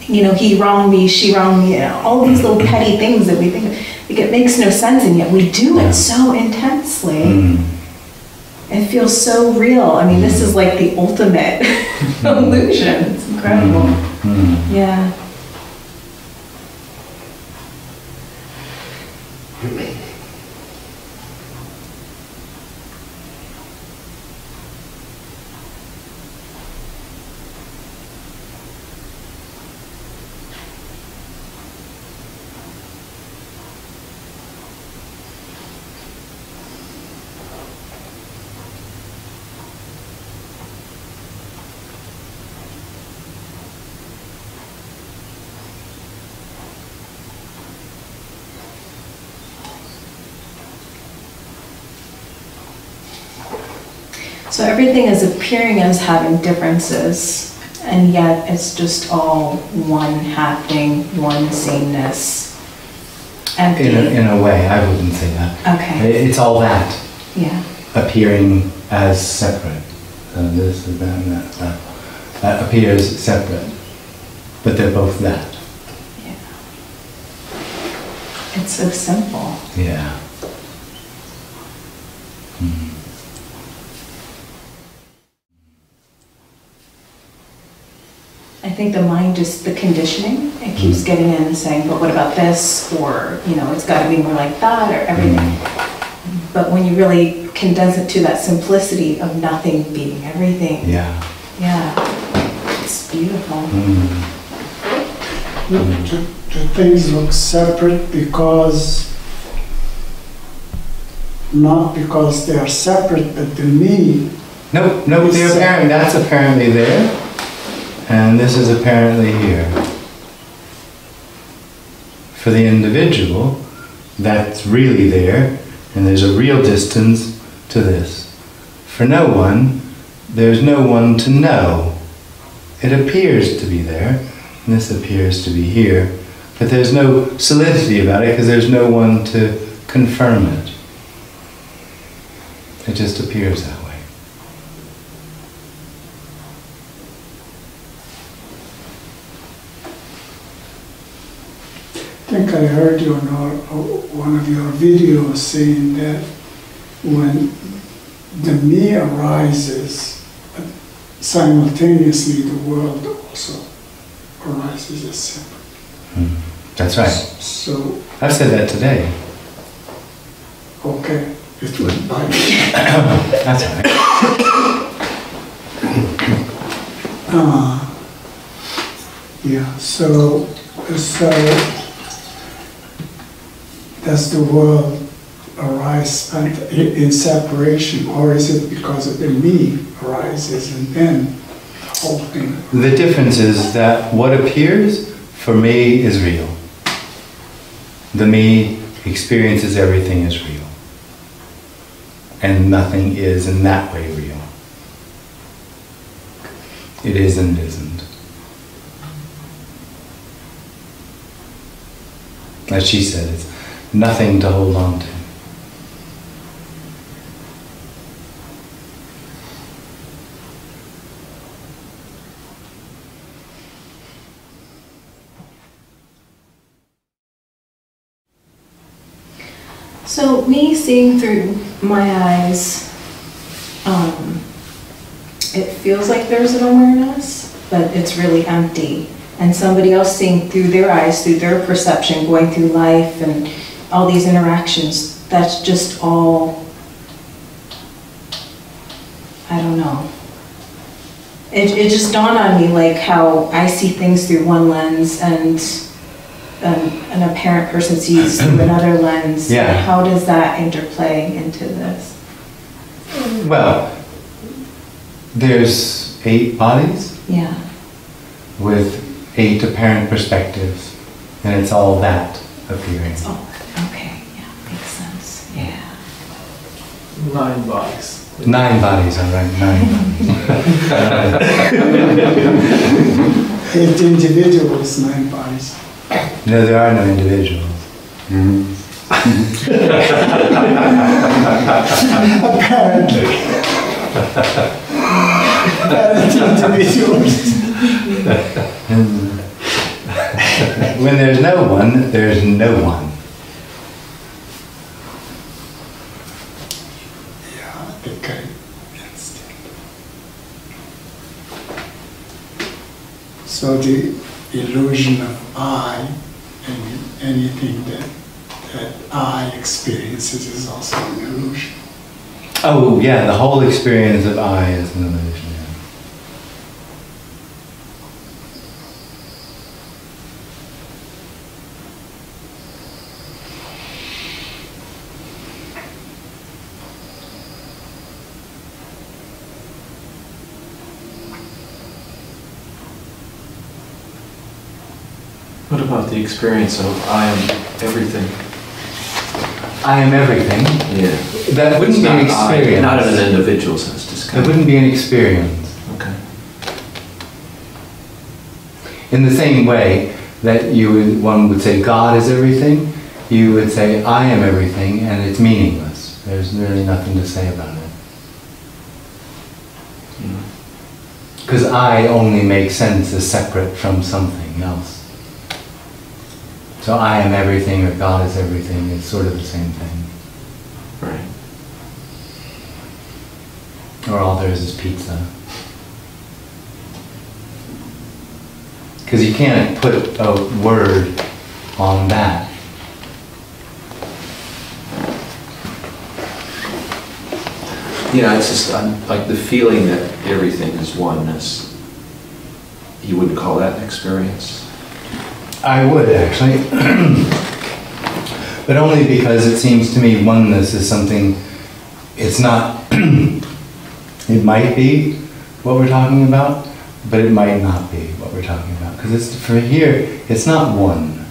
he wronged me, she wronged me, all these little petty things that we think of. Like, it makes no sense, and yet we do it so intensely. it feels so real. I mean, this is like the ultimate illusion. It's incredible. Yeah. So everything is appearing as having differences, and yet it's just all one happening, one sameness. Empty. In a way, I wouldn't say that. Okay. It's all that. Yeah. Appearing as separate. This and that and that. That appears separate. But they're both that. Yeah. It's so simple. Yeah. I think the mind just, the conditioning, it keeps getting in and saying, but what about this? Or, you know, it's got to be more like that, or everything. But when you really condense it to that simplicity of nothing being everything. Yeah. Yeah. It's beautiful. The things look separate because, not because they are separate, but the me. Nope, they're apparent. That's apparently there. And this is apparently here. For the individual, that's really there, and there's a real distance to this. For no one, there's no one to know. It appears to be there, and this appears to be here, but there's no solidity about it because there's no one to confirm it. It just appears that way. I think I heard you on one of your videos saying that when the me arises, simultaneously the world also arises as separate. That's right. So, I've said that today. okay, it went by. That's all right. Yeah, so does the world arise in separation, or is it because of the me arises and then the whole thing? The difference is that what appears for me is real. The me experiences everything as real. And nothing is in that way real. It is and isn't. As she said, it's nothing to hold on to. So me seeing through my eyes, it feels like there's an awareness, but it's really empty. And somebody else seeing through their eyes, through their perception, going through life and all these interactions, that's just all, I don't know. It just dawned on me like how I see things through one lens and an apparent person sees through another lens. Yeah. How does that interplay into this? Well, there's 8 bodies. Yeah. With 8 apparent perspectives, and it's all that appearing. Oh, okay, yeah, makes sense, yeah. 9 bodies. 9 bodies, all right, 9 bodies. 8 individuals, 9 bodies. No, there are no individuals. Apparently. Individuals. When there's no one, there's no one. Yeah, I think So the illusion of I, and anything that I experiences is also an illusion. Oh yeah, the whole experience of I is an illusion. Yeah. What about the experience of I am everything? I am everything. Yeah. That wouldn't be an experience. Not in an individual sense, just That wouldn't be an experience. Okay. In the same way that one would say God is everything, you would say I am everything, and it's meaningless. There's really nothing to say about it. Because I only makes sense as separate from something else. So I am everything or God is everything is sort of the same thing. Right. Or all there is pizza. Because you can't put a word on that. Yeah, it's just like the feeling that everything is oneness. You wouldn't call that an experience? I would actually. But only because it seems to me oneness is something, it's not, it might be what we're talking about, but it might not be what we're talking about. Because for here, it's not one.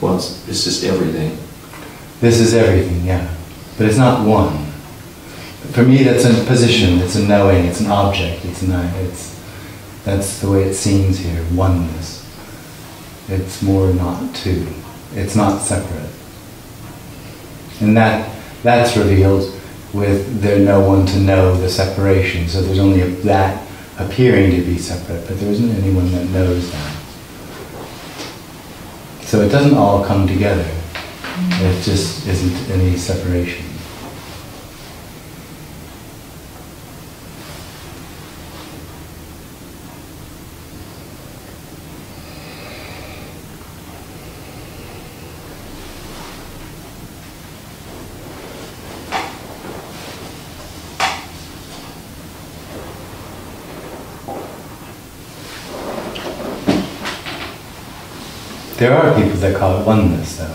Well, it's just everything. This is everything, yeah. But it's not one. For me, that's a position, it's a knowing, it's an object, that's the way it seems here, oneness. It's more not two. It's not separate. And that's revealed with there no one to know the separation. So there's only that appearing to be separate, but there isn't anyone that knows that. So it doesn't all come together. It just isn't any separation. There are people that call it oneness, though.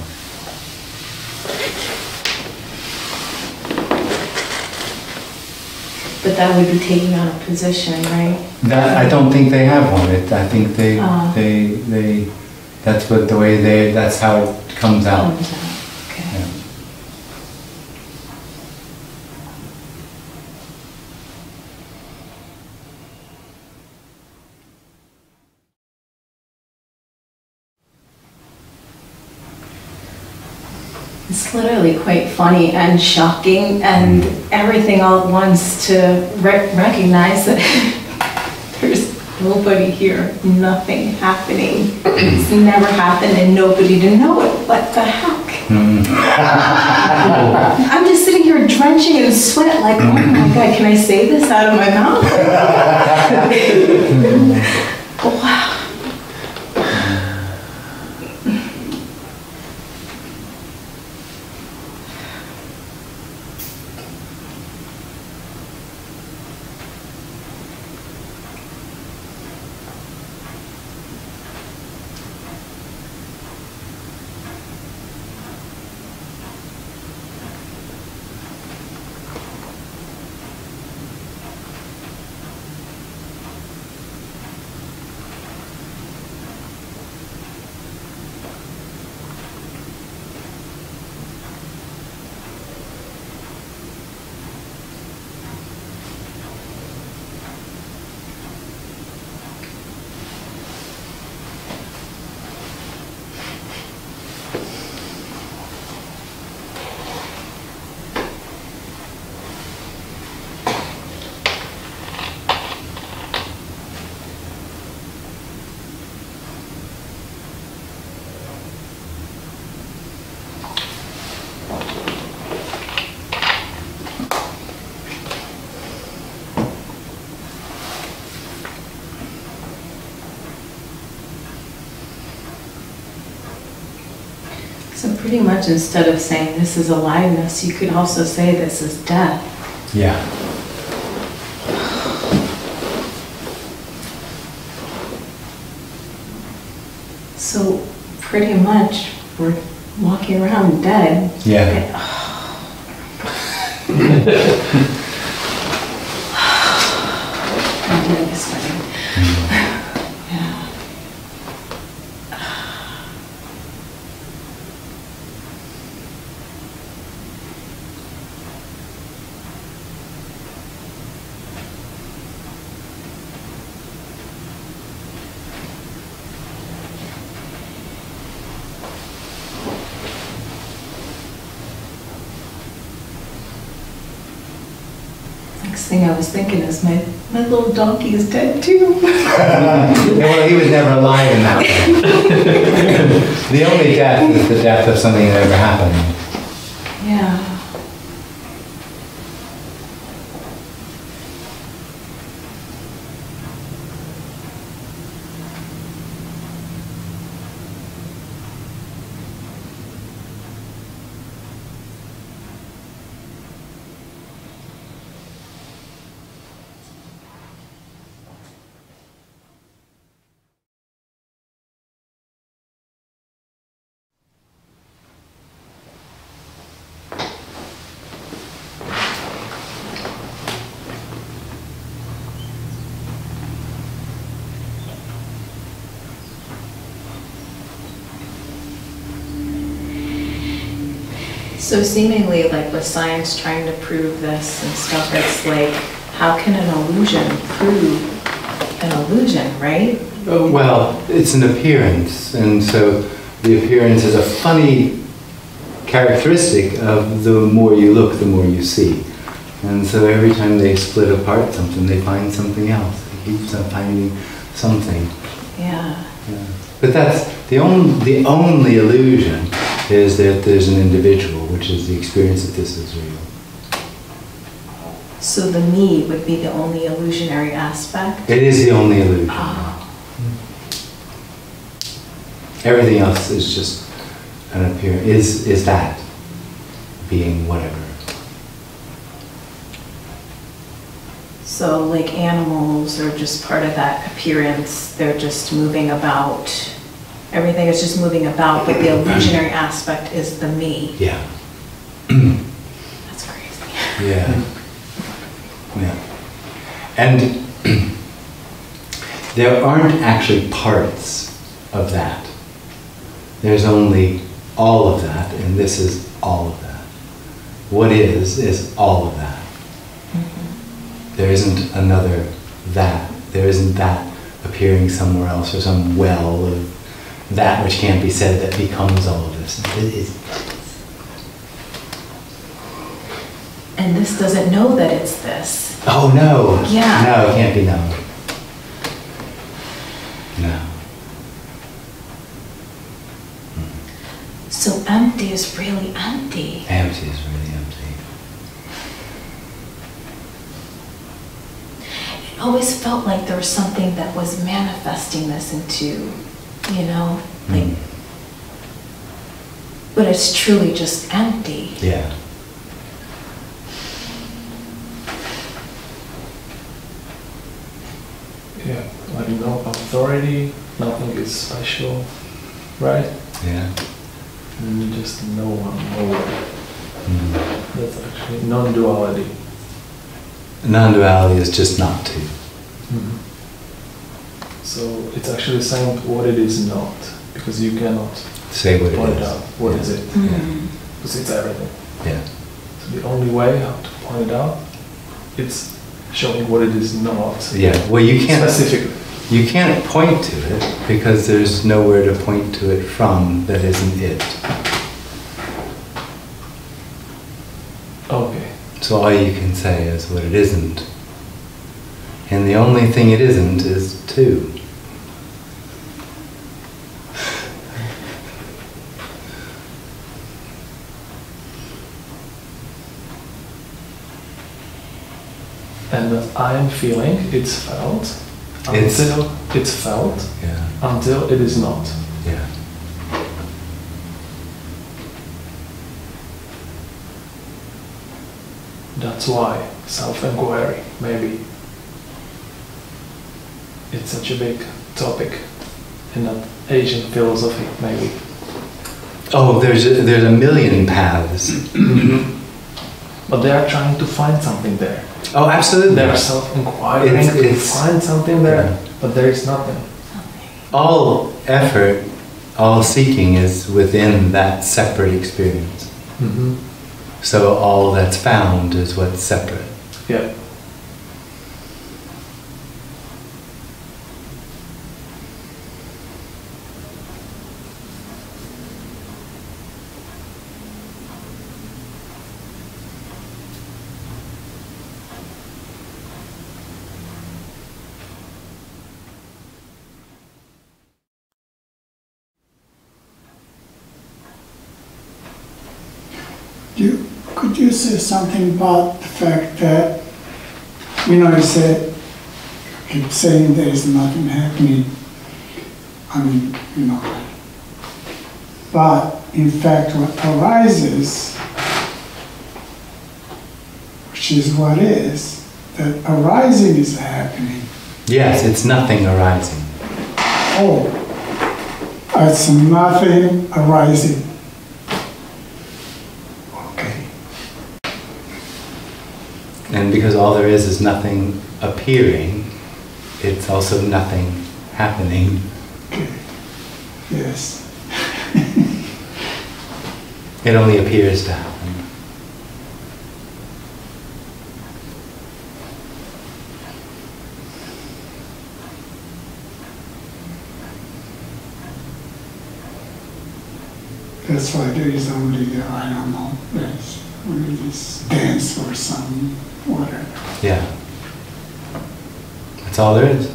But that would be taking on a position, right? That I don't think they have one. I think they that's what the way that's how it comes out. Comes out. Okay. Yeah. It's literally quite funny and shocking and everything all at once to recognize that there's nobody here, nothing happening. It's never happened and nobody to know it. What the heck? I'm just sitting here drenching in sweat like, oh my God, can I say this out of my mouth? Wow. pretty much instead of saying this is aliveness, you could also say this is death. Yeah. So pretty much we're walking around dead. Yeah. I'm doing this funny. Yeah. Next thing I was thinking is my little donkey is dead too. Well, he was never alive in that way. The only death is the death of something that ever happened. Yeah. So seemingly, like with science trying to prove this and stuff, it's like, how can an illusion prove an illusion, right? Oh, well, it's an appearance, and so the appearance is a funny characteristic of the more you look, the more you see. And so every time they split apart something, they find something else. They keep finding something. Yeah. Yeah. But that's the only illusion is that there's an individual, which is the experience that this is real. So the me would be the only illusionary aspect? It is the only illusion. Oh. Everything else is just an appearance, is that being whatever. So like animals are just part of that appearance, they're just moving about. Everything is just moving about, but the illusionary aspect is the me. Yeah. That's crazy. Yeah. Yeah. And there aren't actually parts of that. There's only all of that, and this is all of that. What is all of that. Mm-hmm. There isn't another that. There isn't that appearing somewhere else or some well of that which can't be said that becomes all of this. It is. And this doesn't know that it's this. Oh no. Yeah. No, it can't be known. No. So empty is really empty. Empty is really empty. It always felt like there was something that was manifesting this into, you know, like, but it's truly just empty. Yeah. Yeah, like no authority, nothing is special, right? Yeah. And just no one, nowhere. That's actually non-duality. Non-duality is just not to. So it's actually saying what it is not, because you cannot Say what point it is. out what is it, Yeah. because it's everything. Yeah. So the only way how to point it out, it's showing what it is not. Yeah. Well, you can't. Specifically. You can't point to it because there's nowhere to point to it from that isn't it. Okay. So all you can say is what it isn't. And the only thing it isn't is two. And that I am feeling, it's felt. It's- Until it's felt, Yeah. until it is not. Yeah. That's why self-inquiry, maybe. It's such a big topic in that Asian philosophy, maybe. Oh, there's a million paths. But they are trying to find something there. Oh, absolutely. They are self-inquiring to find something there, but there is nothing. All effort, all seeking is within that separate experience. So all that's found is what's separate. Yeah. Could you say something about the fact that, you said, you keep saying there is nothing happening. I mean, but in fact what arises, which is what is, that arising is happening. Yes, it's nothing arising. Oh, it's nothing arising. And because all there is nothing appearing, it's also nothing happening. Okay. Yes. It only appears to happen. That's why there is only, I don't know, there's only this dance or some whatever. Yeah. That's all there is.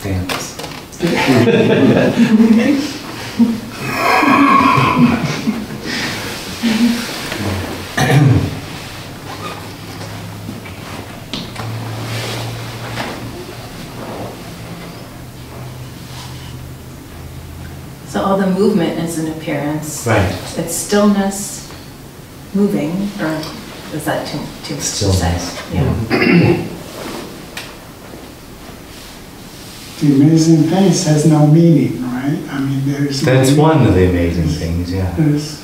Dance. So all the movement is an appearance. Right. It's stillness, moving, or is that too much to say? Stillness. Yeah. The amazing things has no meaning, right? I mean, there's no That's meaning. one of the amazing things, yeah. There's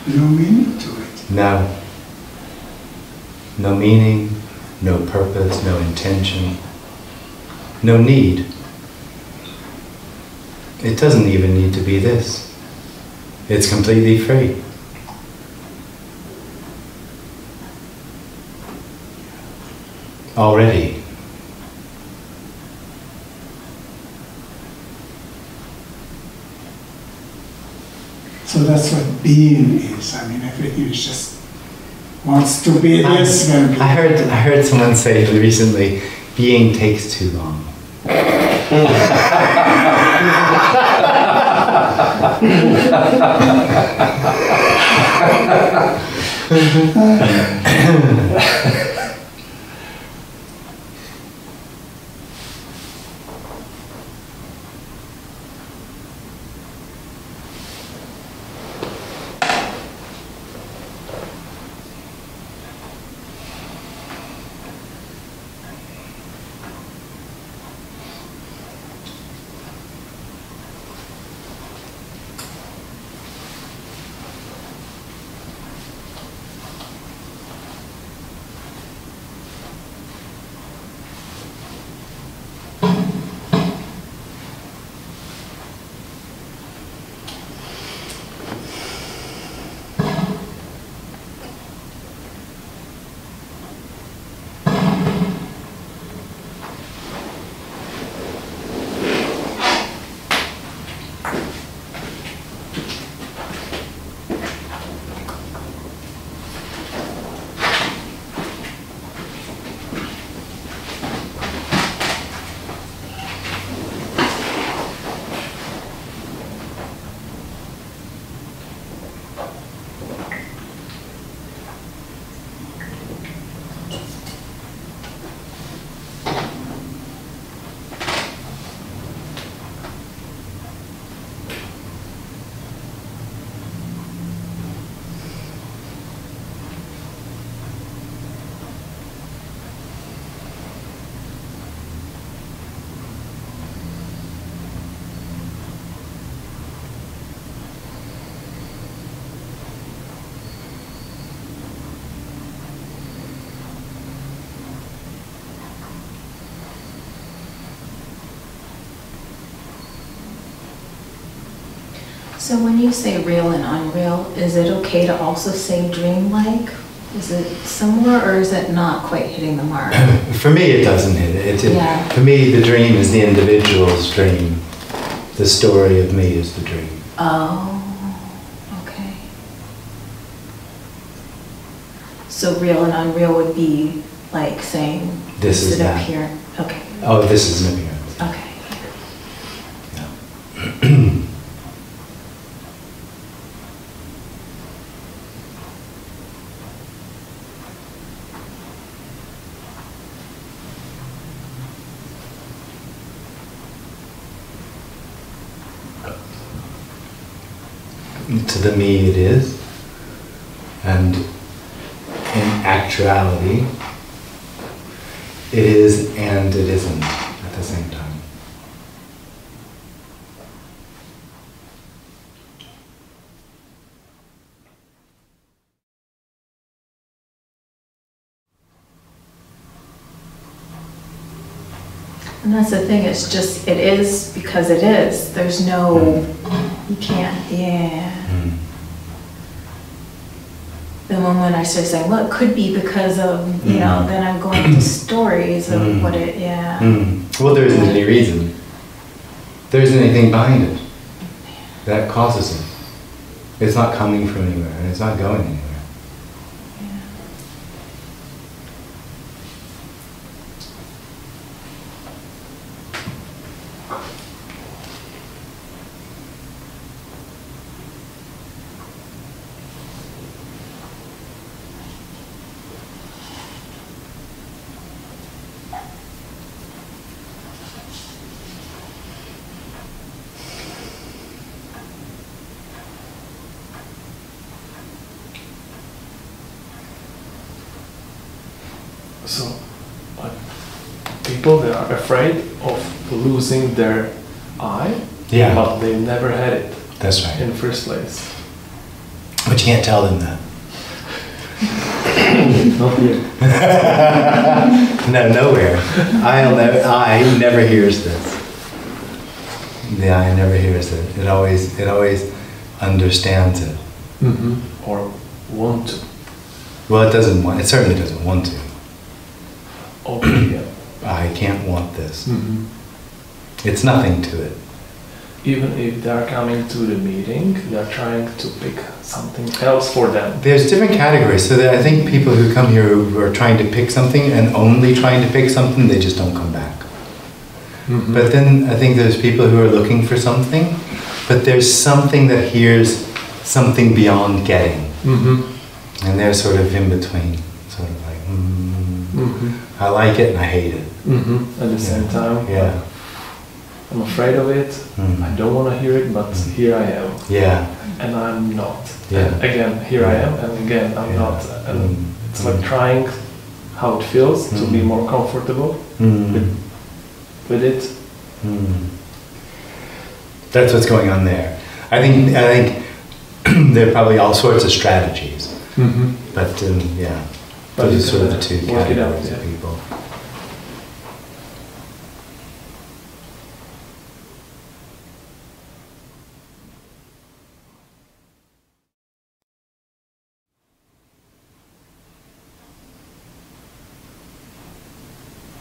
no meaning to it. No. No meaning, no purpose, no intention, no need. It doesn't even need to be this. It's completely free. Already. So that's what being is. I mean, everything is just wants to be this. Then I heard someone say recently, being takes too long. So when you say real and unreal, is it okay to also say dreamlike? Is it similar, or is it not quite hitting the mark? For me, it doesn't hit it. Yeah. For me, the dream is the individual's dream. The story of me is the dream. Oh, okay. So real and unreal would be like saying This is an that. appearance. Okay. Oh, this is an appearance. Okay. Yeah. To the me it is, and in actuality it is and it isn't at the same time. And that's the thing, it's just, it is because it is. There's no, you can't, yeah. Mm. The moment I start saying, well, it could be because of, you know, then I'm going into stories of what it, yeah. Mm. Well, there isn't any reason. There isn't anything behind it that causes it. It's not coming from anywhere, and it's not going anywhere. So, like, people that are afraid of losing their eye, Yeah. but they never had it That's right. in the first place. But you can't tell them that. Not yet. No, nowhere. I never hears this. The eye never hears it. It always understands it. Or want to. Well, it doesn't want. It certainly doesn't want to. Okay, yeah. I can't want this. It's nothing to it. Even if they're coming to the meeting, they're trying to pick something else for them. There's different categories. So that I think people who come here who are trying to pick something and only trying to pick something, they just don't come back. But then I think there's people who are looking for something, but there's something that hears something beyond getting. And they're sort of in between, sort of like, I like it and I hate it. At the same time, Yeah. I'm afraid of it. I don't want to hear it, but here I am. Yeah. And I'm not. Yeah. And again, here I am, and again, I'm not. And it's like trying how it feels to be more comfortable with it. That's what's going on there. I think there are probably all sorts of strategies. But yeah, But those are you sort of can, the two work it out, categories of yeah. people.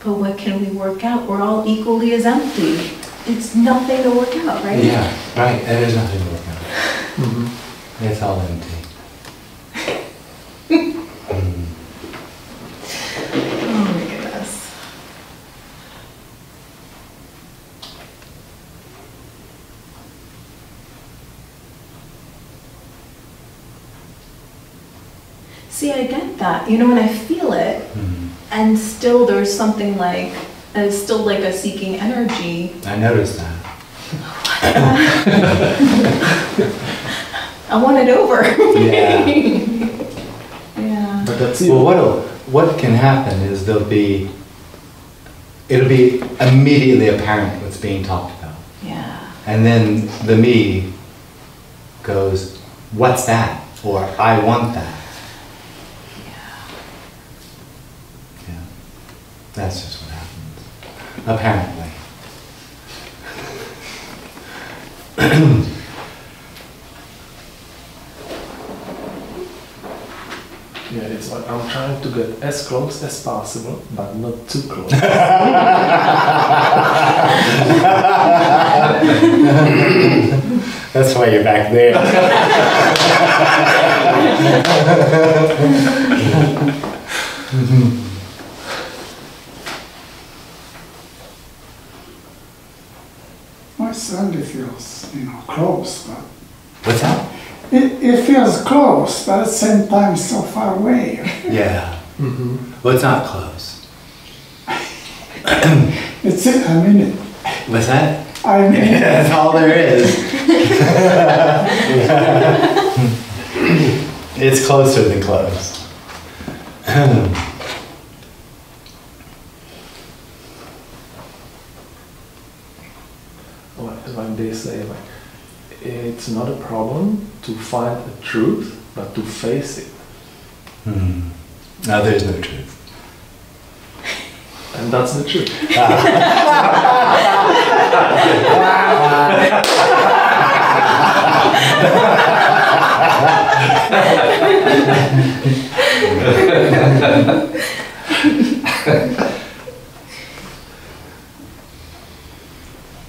But what can we work out? We're all equally as empty. It's nothing to work out, right? Yeah, right. There's nothing to work out. It's all empty. Oh my goodness. See, I get that. You know, when I feel it, and still there's something like, it's still like a seeking energy. I noticed that. I want it over. Yeah. Yeah. But that's Well, what can happen is it'll be immediately apparent what's being talked about. Yeah. And then the me goes, what's that? Or I want that. Yeah. That's just what happens. Apparently. Yeah, it's like I'm trying to get as close as possible, but not too close. That's why you're back there. My certainly feels, close, but What's that? it feels close, but at the same time so far away. Yeah. Well, it's not close. It's it, I mean it. What's that? I mean it. That's all there is. It's closer than close. Like they say, like it's not a problem to find a truth, but to face it. No, there's no truth. And that's the truth.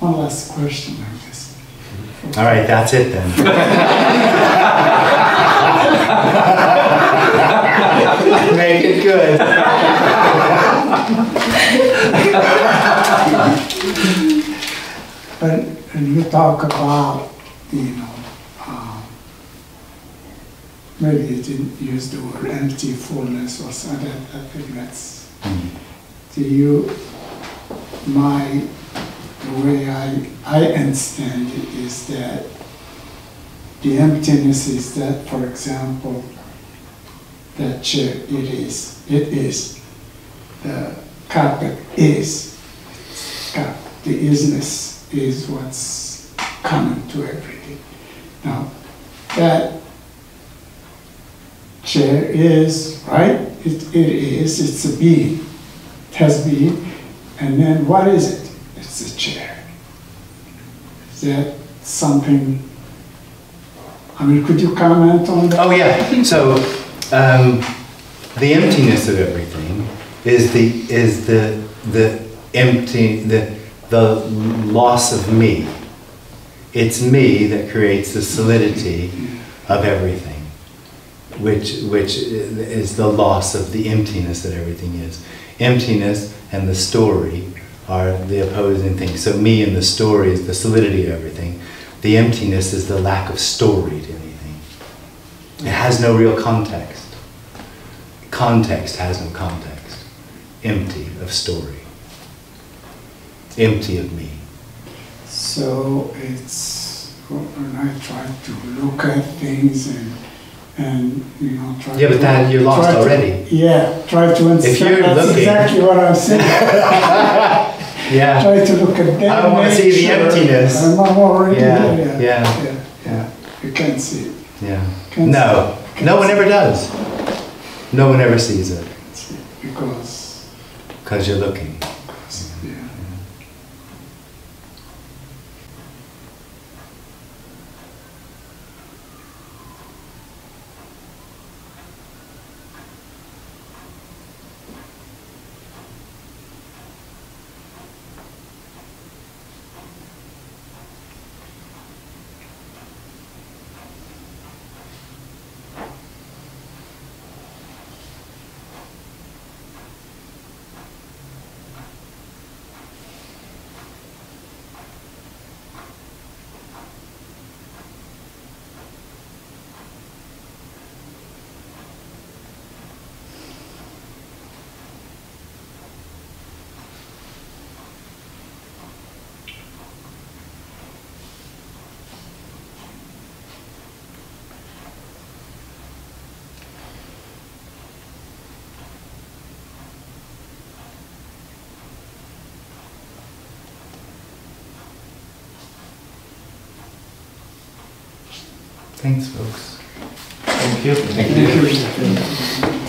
One last question, I guess. All right, that's it then. Make it good. When you talk about, maybe you didn't use the word empty, fullness or something, I think that's, to you, the way I understand it is that the emptiness is that, for example, that chair, it is, the carpet is, the isness is what's common to everything. Now, that chair is, right? It is, it's a being, it has being, and then what is it? It's a chair. Is that something, could you comment on that? Oh yeah, so the emptiness of everything is the loss of me. It's me that creates the solidity of everything, which is the loss of the emptiness that everything is. Emptiness and the story are the opposing things. So me and the story is the solidity of everything. The emptiness is the lack of story to anything. It has no real context. Context has no context. Empty of story. Empty of me. So it's, when I try to look at things and try Yeah, but that you're lost already. Try to understand. If you're that's looking, exactly what I'm saying. Yeah. Try to look at that. I want to see the emptiness. I'm already there. Yeah. You can't see it. Yeah. Can't No. see it. No one ever does. No one ever sees it. Because you're looking. yeah. Thanks, folks. Thank you. Thank you.